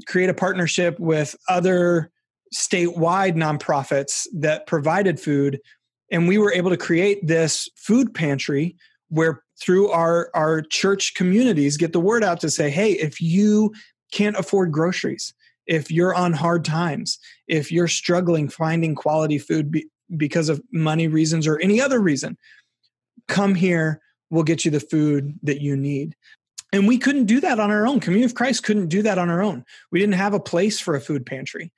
create a partnership with other statewide nonprofits that provided food. And we were able to create this food pantry where through our church communities get the word out to say, hey, if you can't afford groceries, if you're on hard times, if you're struggling finding quality food because of money reasons or any other reason, come here, we'll get you the food that you need. And we couldn't do that on our own. Communion of Christ couldn't do that on our own. We didn't have a place for a food pantry.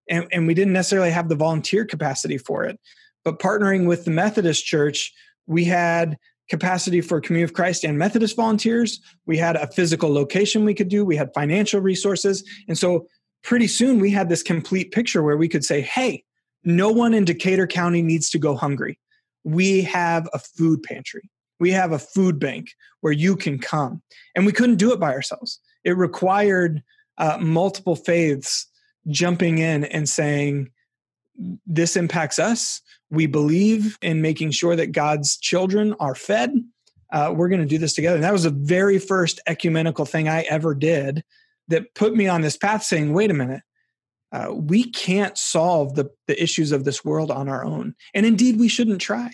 And we didn't necessarily have the volunteer capacity for it. But partnering with the Methodist Church, we had capacity for Communion of Christ and Methodist volunteers. We had a physical location we could do. We had financial resources. And so pretty soon we had this complete picture where we could say, hey, no one in Decatur County needs to go hungry. We have a food pantry. We have a food bank where you can come. And we couldn't do it by ourselves. It required multiple faiths jumping in and saying, this impacts us. We believe in making sure that God's children are fed. We're going to do this together. And that was the very first ecumenical thing I ever did that put me on this path saying, wait a minute, we can't solve the issues of this world on our own. And indeed, we shouldn't try.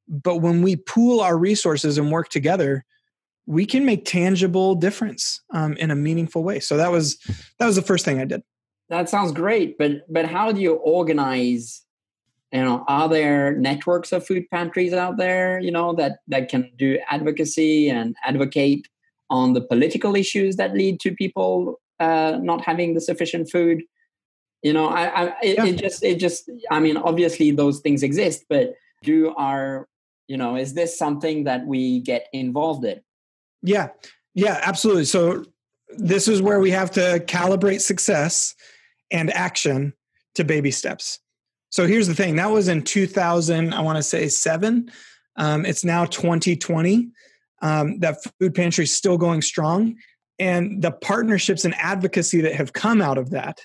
But when we pool our resources and work together, we can make tangible difference in a meaningful way. So that was the first thing I did. That sounds great. But how do you organize? Are there networks of food pantries out there, that can do advocacy and advocate on the political issues that lead to people not having the sufficient food? It just, I mean, obviously those things exist, but is this something that we get involved in? Yeah, absolutely. So this is where we have to calibrate success and action to baby steps. So here's the thing. That was in 2000, I want to say 7. It's now 2020. That food pantry is still going strong. And the partnerships and advocacy that have come out of that,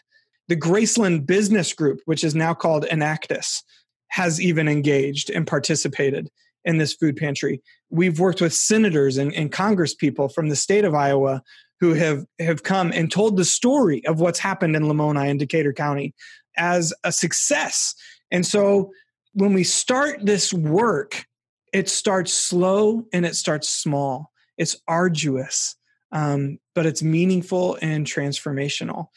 the Graceland Business Group, which is now called Enactus, has even engaged and participated in this food pantry. We've worked with senators and Congress people from the state of Iowa who have come and told the story of what's happened in Lamoni and Decatur County as a success. And so when we start this work, it starts slow and it starts small. It's arduous, but it's meaningful and transformational.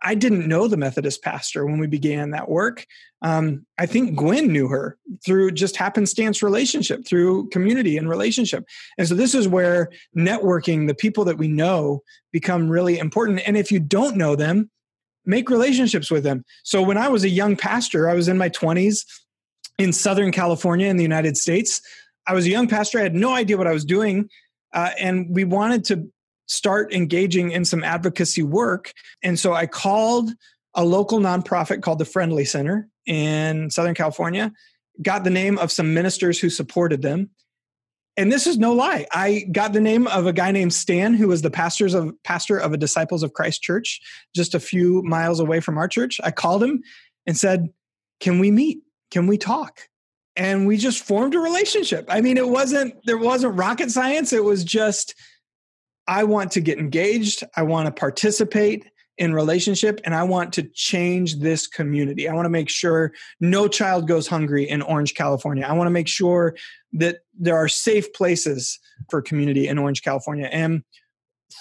I didn't know the Methodist pastor when we began that work. I think Gwen knew her through just happenstance relationship, through community and relationship. And so this is where networking, the people that we know, become really important. And if you don't know them, make relationships with them. So when I was a young pastor, I was in my 20s in Southern California in the United States. I was a young pastor. I had no idea what I was doing. And we wanted to start engaging in some advocacy work. And so I called a local nonprofit called the Friendly Center in Southern California, got the name of some ministers who supported them. And this is no lie. I got the name of a guy named Stan, who was the pastor of a Disciples of Christ church, just a few miles away from our church. I called him and said, can we meet? Can we talk? And we just formed a relationship. I mean, there wasn't rocket science. It was just, I want to get engaged. I want to participate in relationship, and I want to change this community. I want to make sure no child goes hungry in Orange, California. I want to make sure that there are safe places for community in Orange, California. And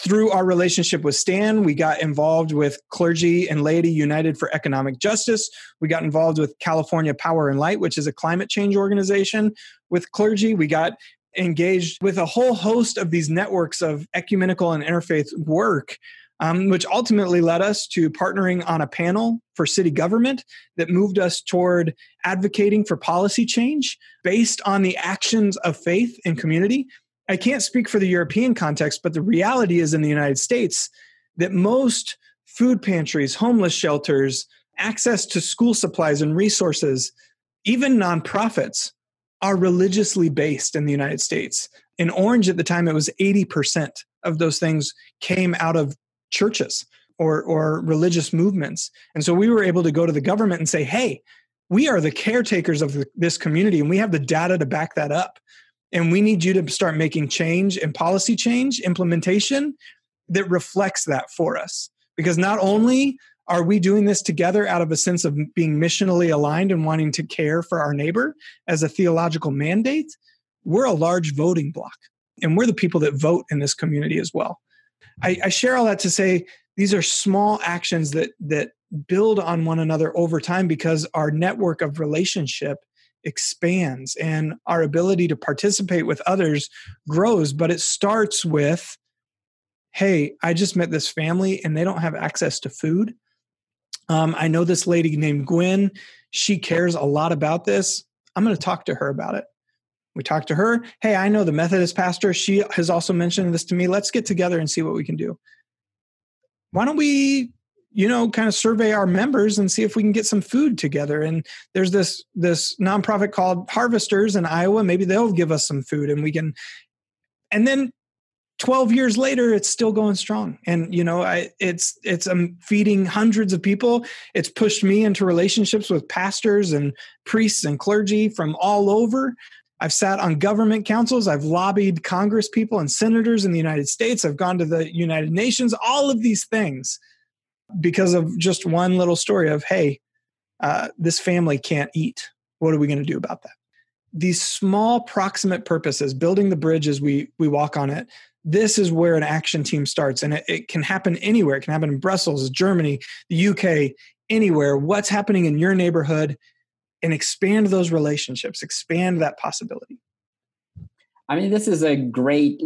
through our relationship with Stan, we got involved with Clergy and Laity United for Economic Justice. We got involved with California Power and Light, which is a climate change organization with clergy. We got engaged with a whole host of these networks of ecumenical and interfaith work, which ultimately led us to partnering on a panel for city government that moved us toward advocating for policy change based on the actions of faith and community. I can't speak for the European context, but the reality is in the United States that most food pantries, homeless shelters, access to school supplies and resources, even nonprofits, are religiously based in the United States. In Orange at the time, it was 80% of those things came out of churches or religious movements. And so we were able to go to the government and say, hey, we are the caretakers of this community and we have the data to back that up. And we need you to start making change and policy change, implementation that reflects that for us. Because not only are we doing this together out of a sense of being missionally aligned and wanting to care for our neighbor as a theological mandate, we're a large voting bloc. And we're the people that vote in this community as well. I share all that to say these are small actions that build on one another over time because our network of relationship expands and our ability to participate with others grows. But it starts with, hey, I just met this family and they don't have access to food. I know this lady named Gwen. She cares a lot about this. I'm going to talk to her about it. We talked to her. Hey, I know the Methodist pastor. She has also mentioned this to me. Let's get together and see what we can do. Why don't we, kind of survey our members and see if we can get some food together? And there's this nonprofit called Harvesters in Iowa. Maybe they'll give us some food and we can. And then 12 years later, it's still going strong. And, it's feeding hundreds of people. It's pushed me into relationships with pastors and priests and clergy from all over. I've sat on government councils. I've lobbied Congress people and senators in the United States. I've gone to the United Nations, all of these things because of just one little story of, hey, this family can't eat. What are we going to do about that? These small proximate purposes, building the bridge as we walk on it, this is where an action team starts. And it can happen anywhere. It can happen in Brussels, Germany, the UK, anywhere. What's happening in your neighborhood? And expand those relationships, expand that possibility. I mean, this is a great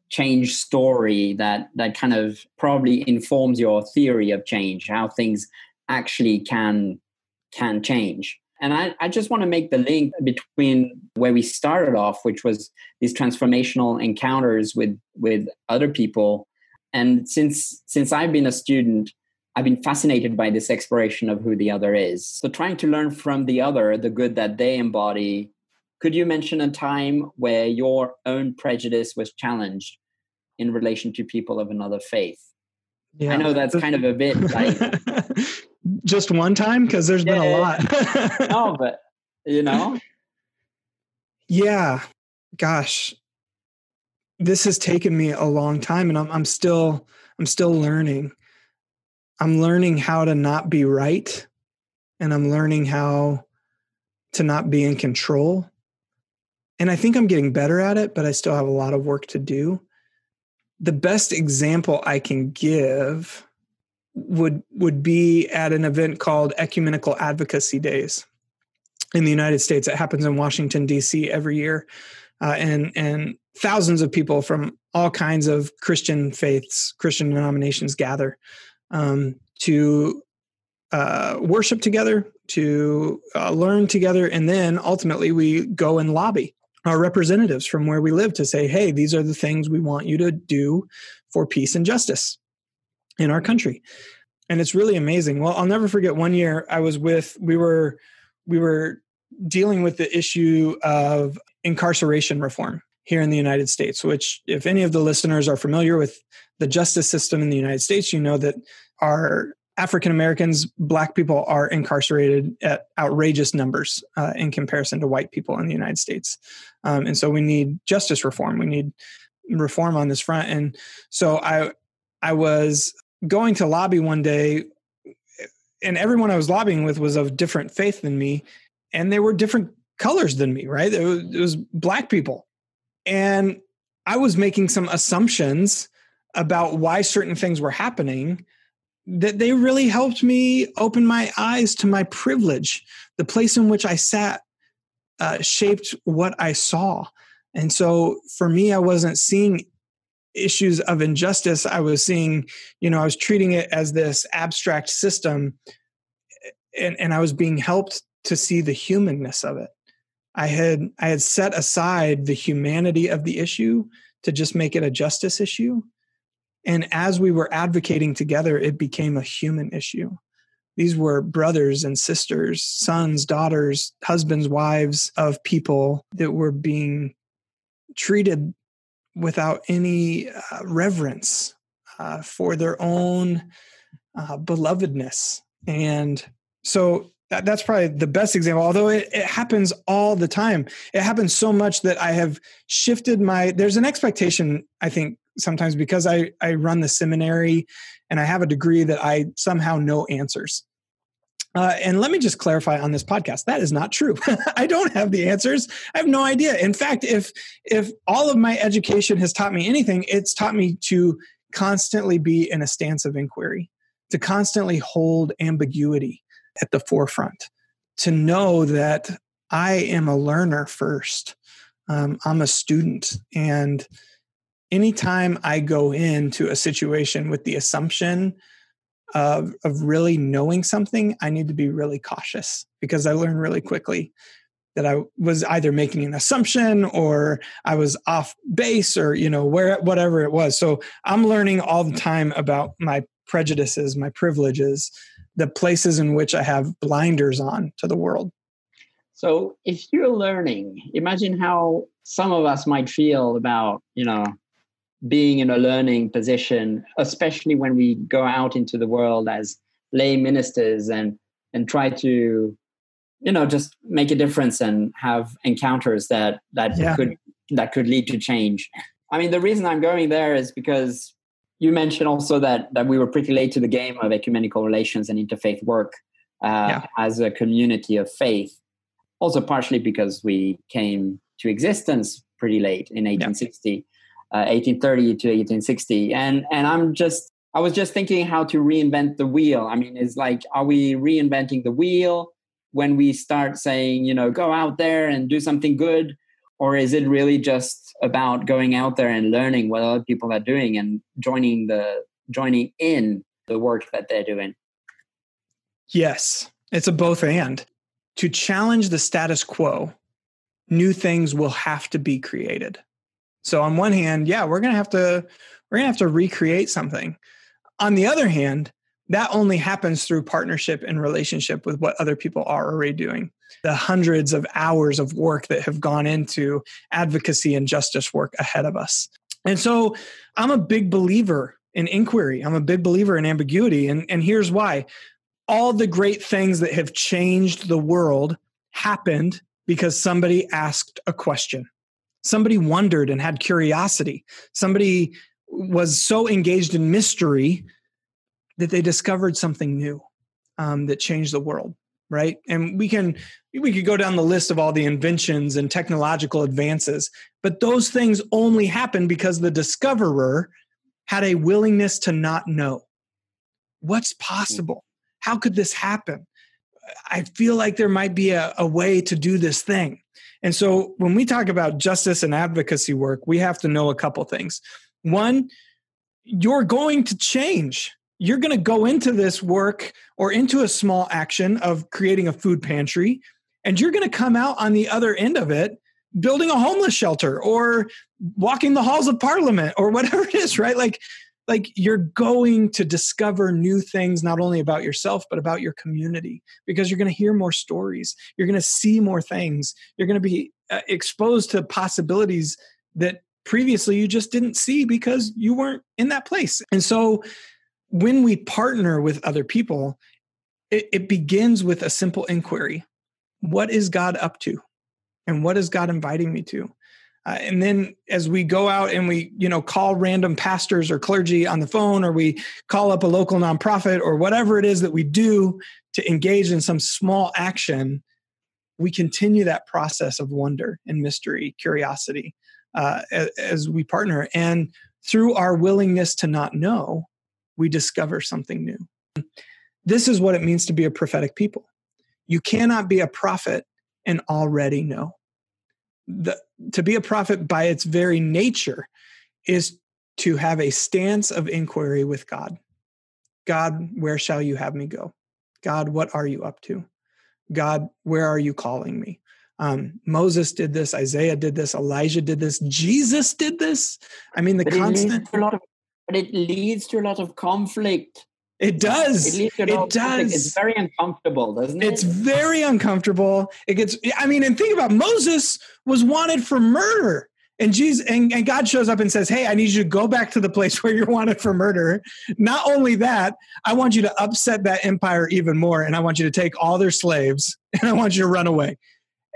change story that kind of probably informs your theory of change, how things actually can change. And I just want to make the link between where we started off, which was these transformational encounters with other people. And since I've been a student, I've been fascinated by this exploration of who the other is. So trying to learn from the other, the good that they embody. Could you mention a time where your own prejudice was challenged in relation to people of another faith? Yeah. I know that's kind of a bit like... Just one time? Because there's been a lot. No, but, Yeah. Gosh. This has taken me a long time, and I'm still learning. I'm learning how to not be right, and I'm learning how to not be in control. And I think I'm getting better at it, but I still have a lot of work to do. The best example I can give would be at an event called Ecumenical Advocacy Days in the United States. It happens in Washington, D.C. every year. And thousands of people from all kinds of Christian faiths, Christian denominations gather to worship together, to learn together. And then ultimately we go and lobby our representatives from where we live to say, hey, these are the things we want you to do for peace and justice in our country. And it's really amazing. Well, I'll never forget one year we were dealing with the issue of incarceration reform here in the United States, which, if any of the listeners are familiar with the justice system in the United States, you know that our African Americans, Black people, are incarcerated at outrageous numbers in comparison to white people in the United States. And so we need justice reform. We need reform on this front. And so I was going to lobby one day, and everyone I was lobbying with was of different faith than me, and they were different colors than me, right? It was Black people. And I was making some assumptions about why certain things were happening that they really helped me open my eyes to my privilege. The place in which I sat shaped what I saw. And so for me, I wasn't seeing issues of injustice. I was seeing, I was treating it as this abstract system, and I was being helped to see the humanness of it. I had set aside the humanity of the issue to just make it a justice issue. And as we were advocating together, it became a human issue. These were brothers and sisters, sons, daughters, husbands, wives of people that were being treated without any reverence for their own belovedness. And so that's probably the best example, although it happens all the time. It happens so much that I have shifted there's an expectation, I think, sometimes because I run the seminary and I have a degree that I somehow know answers. And let me just clarify on this podcast, that is not true. I don't have the answers. I have no idea. In fact, if all of my education has taught me anything, it's taught me to constantly be in a stance of inquiry, to constantly hold ambiguity at the forefront, to know that I am a learner first. I'm a student. And anytime I go into a situation with the assumption of really knowing something, I need to be really cautious, because I learned really quickly that I was either making an assumption or I was off base, or, whatever it was. So I'm learning all the time about my prejudices, my privileges, the places in which I have blinders on to the world. So if you're learning, imagine how some of us might feel about, being in a learning position, especially when we go out into the world as lay ministers and try to, just make a difference and have encounters that could lead to change. I mean, the reason I'm going there is because you mentioned also that we were pretty late to the game of ecumenical relations and interfaith work as a community of faith. Also partially because we came to existence pretty late in 1860. 1830 to 1860. And I was just thinking how to reinvent the wheel. I mean, it's like, are we reinventing the wheel when we start saying, go out there and do something good? Or is it really just about going out there and learning what other people are doing and joining in the work that they're doing? Yes, it's a both and. To challenge the status quo, new things will have to be created. So on one hand, yeah, we're gonna have to recreate something. On the other hand, that only happens through partnership and relationship with what other people are already doing. The hundreds of hours of work that have gone into advocacy and justice work ahead of us. And so I'm a big believer in inquiry. I'm a big believer in ambiguity. And here's why. All the great things that have changed the world happened because somebody asked a question. Somebody wondered and had curiosity. Somebody was so engaged in mystery that they discovered something new that changed the world, right? And we could go down the list of all the inventions and technological advances, but those things only happened because the discoverer had a willingness to not know. What's possible? How could this happen? I feel like there might be a way to do this thing. And so when we talk about justice and advocacy work, we have to know a couple things. One, you're going to change. You're going to go into this work or into a small action of creating a food pantry, and you're going to come out on the other end of it building a homeless shelter or walking the halls of parliament or whatever it is, right? Like you're going to discover new things, not only about yourself, but about your community, because you're going to hear more stories. You're going to see more things. You're going to be exposed to possibilities that previously you just didn't see because you weren't in that place. And so when we partner with other people, it begins with a simple inquiry. What is God up to? And what is God inviting me to? And then as we go out and we, call random pastors or clergy on the phone, or we call up a local nonprofit or whatever it is that we do to engage in some small action, we continue that process of wonder and mystery, curiosity, as we partner. And through our willingness to not know, we discover something new. This is what it means to be a prophetic people. You cannot be a prophet and already know. To be a prophet by its very nature is to have a stance of inquiry with God. God, where shall you have me go? God, what are you up to? God, where are you calling me? Moses did this. Isaiah did this. Elijah did this. Jesus did this. I mean, but it leads to a lot of conflict. It does. It does. It's very uncomfortable, doesn't it? It's very uncomfortable. And think about Moses was wanted for murder. And God shows up and says, hey, I need you to go back to the place where you're wanted for murder. Not only that, I want you to upset that empire even more. And I want you to take all their slaves and I want you to run away.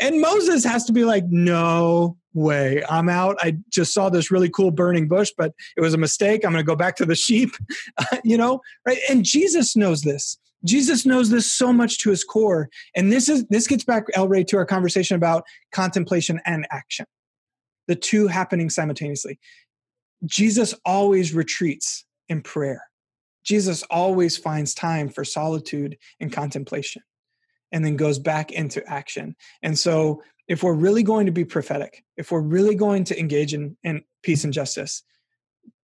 And Moses has to be like, no way, I'm out. I just saw this really cool burning bush, but it was a mistake. I'm going to go back to the sheep, right? And Jesus knows this. Jesus knows this so much to his core. And this gets back, El Rey, to our conversation about contemplation and action, the two happening simultaneously. Jesus always retreats in prayer. Jesus always finds time for solitude and contemplation, and then goes back into action. And so if we're really going to be prophetic, if we're really going to engage in peace and justice,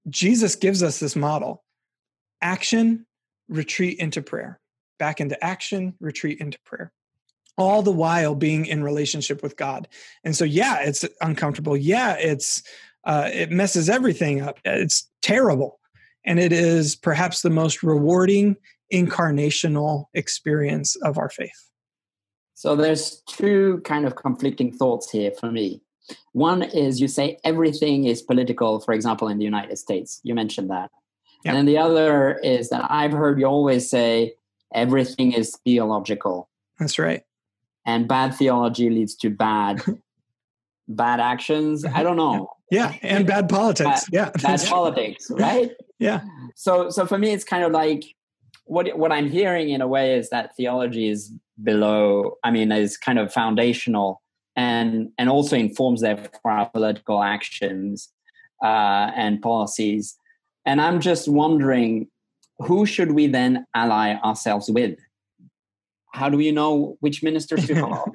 Jesus gives us this model: action, retreat into prayer, back into action, retreat into prayer, all the while being in relationship with God. And so, yeah, it's uncomfortable. Yeah, it messes everything up. It's terrible. And it is perhaps the most rewarding incarnational experience of our faith. So there's two kind of conflicting thoughts here for me. One is you say everything is political, for example, in the United States. You mentioned that. Yep. And then the other is that I've heard you always say everything is theological. That's right. And bad theology leads to bad actions. I don't know. Yeah, and bad politics. Bad politics, right? Yeah. So for me, it's kind of like what I'm hearing in a way is that theology is is kind of foundational and also informs therefore our political actions and policies. And I'm just wondering, who should we then ally ourselves with? How do we know which ministers to follow?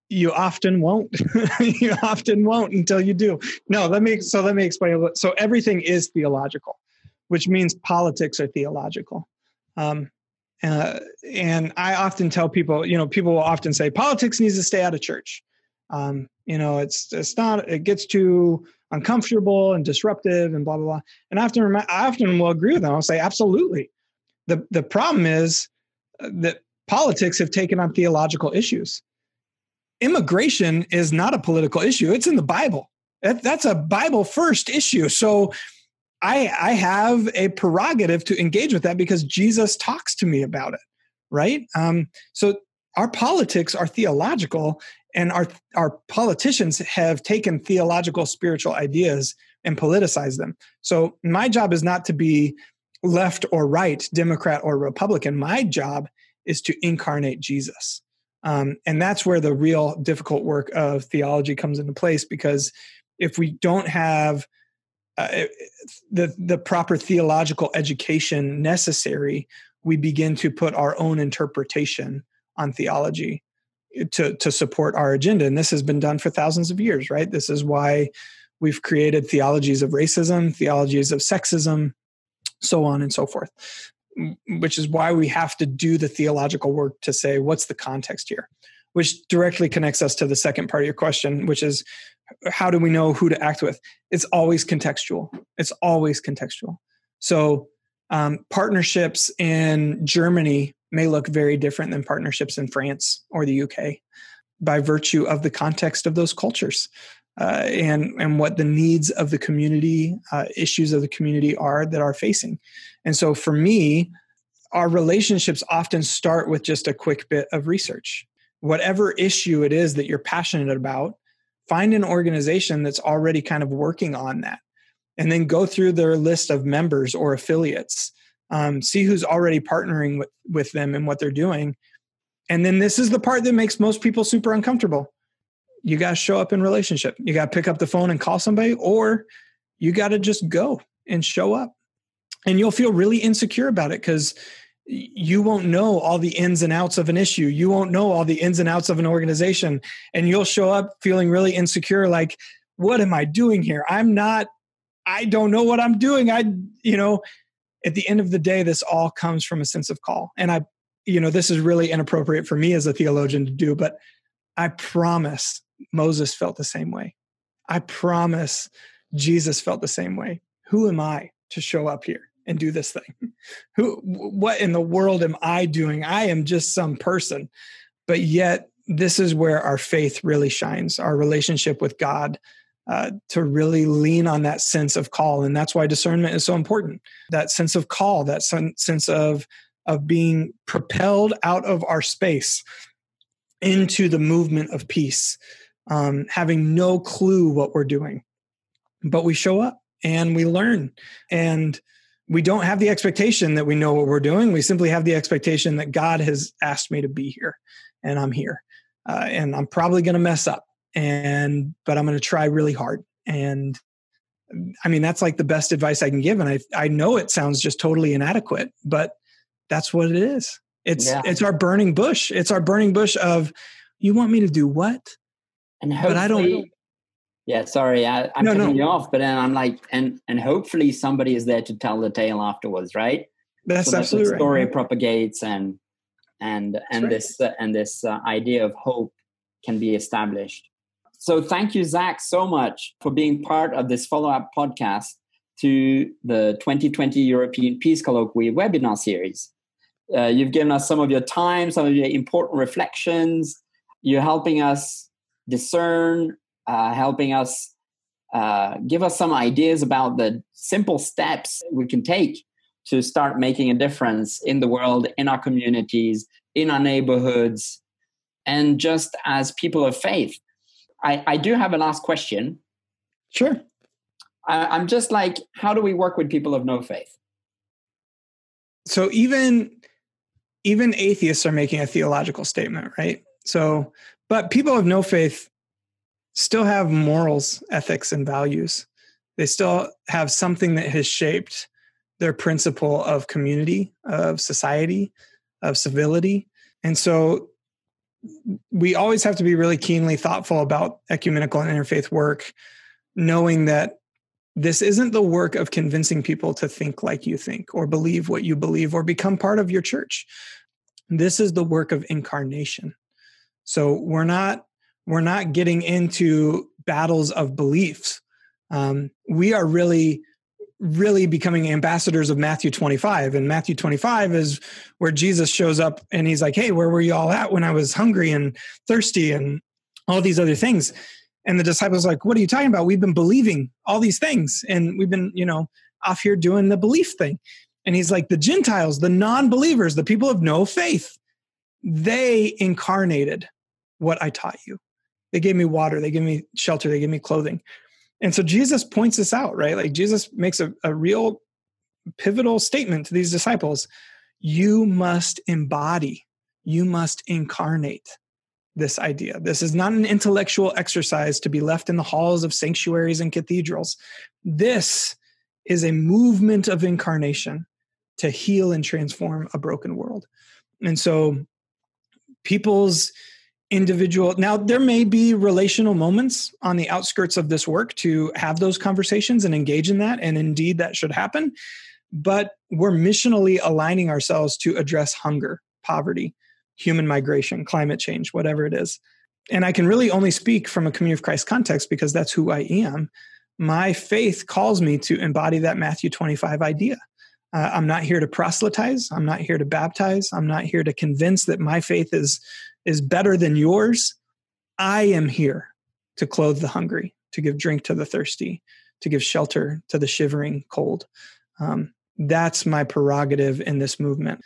You often won't. You often won't until you do. No, let me explain. So everything is theological, which means politics are theological. And I often tell people, people will often say politics needs to stay out of church. It's not, it gets too uncomfortable and disruptive and blah, blah, blah. And I often will agree with them. I'll say, absolutely. The problem is that politics have taken on theological issues. Immigration is not a political issue. It's in the Bible. That's a Bible first issue. So I have a prerogative to engage with that because Jesus talks to me about it, right? So our politics are theological, and our politicians have taken theological, spiritual ideas and politicized them. So my job is not to be left or right, Democrat or Republican. My job is to incarnate Jesus. And that's where the real difficult work of theology comes into place, because if we don't have the proper theological education necessary, we begin to put our own interpretation on theology to support our agenda. And this has been done for thousands of years, right? This is why we've created theologies of racism, theologies of sexism, so on and so forth, which is why we have to do the theological work to say, what's the context here? Which directly connects us to the second part of your question, which is, how do we know who to act with? It's always contextual. It's always contextual. So partnerships in Germany may look very different than partnerships in France or the UK by virtue of the context of those cultures and what the needs of the community, issues of the community are that are facing. And so for me, our relationships often start with just a quick bit of research. Whatever issue it is that you're passionate about, find an organization that's already kind of working on that, and then go through their list of members or affiliates, see who's already partnering with them and what they're doing. And then this is the part that makes most people super uncomfortable. You got to show up in relationship. You got to pick up the phone and call somebody, or you got to just go and show up. And you'll feel really insecure about it because you won't know all the ins and outs of an issue. You won't know all the ins and outs of an organization. And you'll show up feeling really insecure, like, what am I doing here? I don't know what I'm doing. At the end of the day, this all comes from a sense of call. And this is really inappropriate for me as a theologian to do, but I promise Moses felt the same way. I promise Jesus felt the same way. Who am I to show up here and do this thing? What in the world am I doing? I am just some person. But yet, this is where our faith really shines, our relationship with God, to really lean on that sense of call. And that's why discernment is so important. That sense of call, that sense of being propelled out of our space into the movement of peace, having no clue what we're doing. But we show up and we learn. And we don't have the expectation that we know what we're doing. We simply have the expectation that God has asked me to be here, and I'm here. And I'm probably going to mess up, but I'm going to try really hard. And I mean, that's like the best advice I can give. And I know it sounds just totally inadequate, but that's what it is. It's our burning bush. It's our burning bush of, you want me to do what? And hopefully, but I don't. Yeah, sorry, I'm cutting you off, but then I'm like, and hopefully somebody is there to tell the tale afterwards, right? That's absolutely right. The story right. propagates and this idea of hope can be established. So thank you, Zach, so much for being part of this follow-up podcast to the 2020 European Peace Colloquy webinar series. You've given us some of your time, some of your important reflections. You're helping us discern, helping us give us some ideas about the simple steps we can take to start making a difference in the world, in our communities, in our neighborhoods, and just as people of faith. I do have a last question. Sure. I'm just like, how do we work with people of no faith? So even atheists are making a theological statement, right? So, but people of no faith still have morals, ethics, and values. They still have something that has shaped their principle of community, of society, of civility. And so we always have to be really keenly thoughtful about ecumenical and interfaith work, knowing that This isn't the work of convincing people to think like you think or believe what you believe or become part of your church. This is the work of incarnation. So we're not getting into battles of beliefs. We are really becoming ambassadors of Matthew 25. And Matthew 25 is where Jesus shows up and he's like, hey, where were you all at when I was hungry and thirsty and all these other things? And the disciples are like, what are you talking about? We've been believing all these things. And we've been, off here doing the belief thing. And he's like, the Gentiles, the non-believers, the people of no faith, they incarnated what I taught you. They gave me water. They gave me shelter. They gave me clothing. And so Jesus points this out, right? Like Jesus makes a real pivotal statement to these disciples. You must embody, you must incarnate this idea. This is not an intellectual exercise to be left in the halls of sanctuaries and cathedrals. This is a movement of incarnation to heal and transform a broken world. And so people's individual, now there may be relational moments on the outskirts of this work to have those conversations and engage in that. And indeed that should happen. But we're missionally aligning ourselves to address hunger, poverty, human migration, climate change, whatever it is. And I can really only speak from a Community of Christ context because that's who I am. My faith calls me to embody that Matthew 25 idea. I'm not here to proselytize. I'm not here to baptize. I'm not here to convince that my faith is better than yours. I am here to clothe the hungry, to give drink to the thirsty, to give shelter to the shivering cold. That's my prerogative in this movement.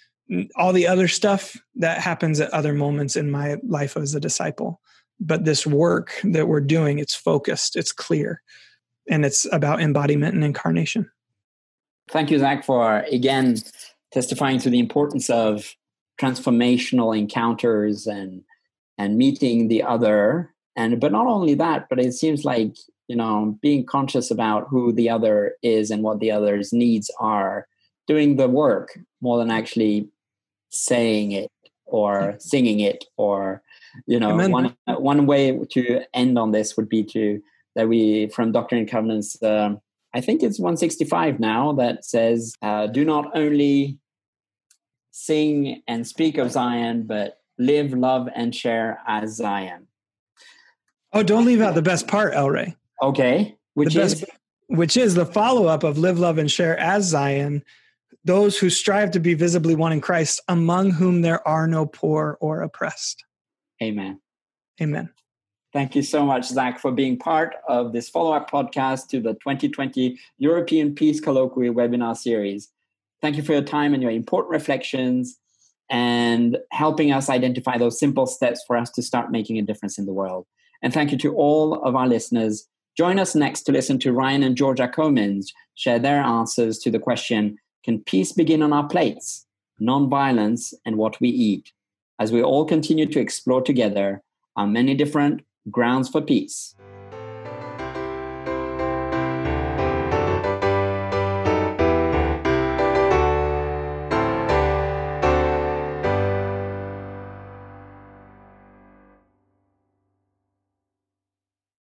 All the other stuff that happens at other moments in my life as a disciple. But this work that we're doing, it's focused, it's clear, and it's about embodiment and incarnation. Thank you, Zach, for again testifying to the importance of transformational encounters and meeting the other. But not only that, but it seems like, being conscious about who the other is and what the other's needs are, doing the work more than actually saying it or singing it, or, one way to end on this would be from Doctrine and Covenants, I think it's 165 now, that says, do not only sing and speak of Zion, but live, love, and share as Zion. Oh, don't leave out the best part, El Rey. Okay. Which is the follow-up of live, love, and share as Zion, those who strive to be visibly one in Christ, among whom there are no poor or oppressed. Amen. Amen. Thank you so much, Zach, for being part of this follow-up podcast to the 2020 European Peace Colloquial webinar series. Thank you for your time and your important reflections and helping us identify those simple steps for us to start making a difference in the world. And thank you to all of our listeners. Join us next to listen to Ryan and Georgia Comins share their answers to the question, can peace begin on our plates? Non-violence and what we eat, as we all continue to explore together our many different grounds for peace.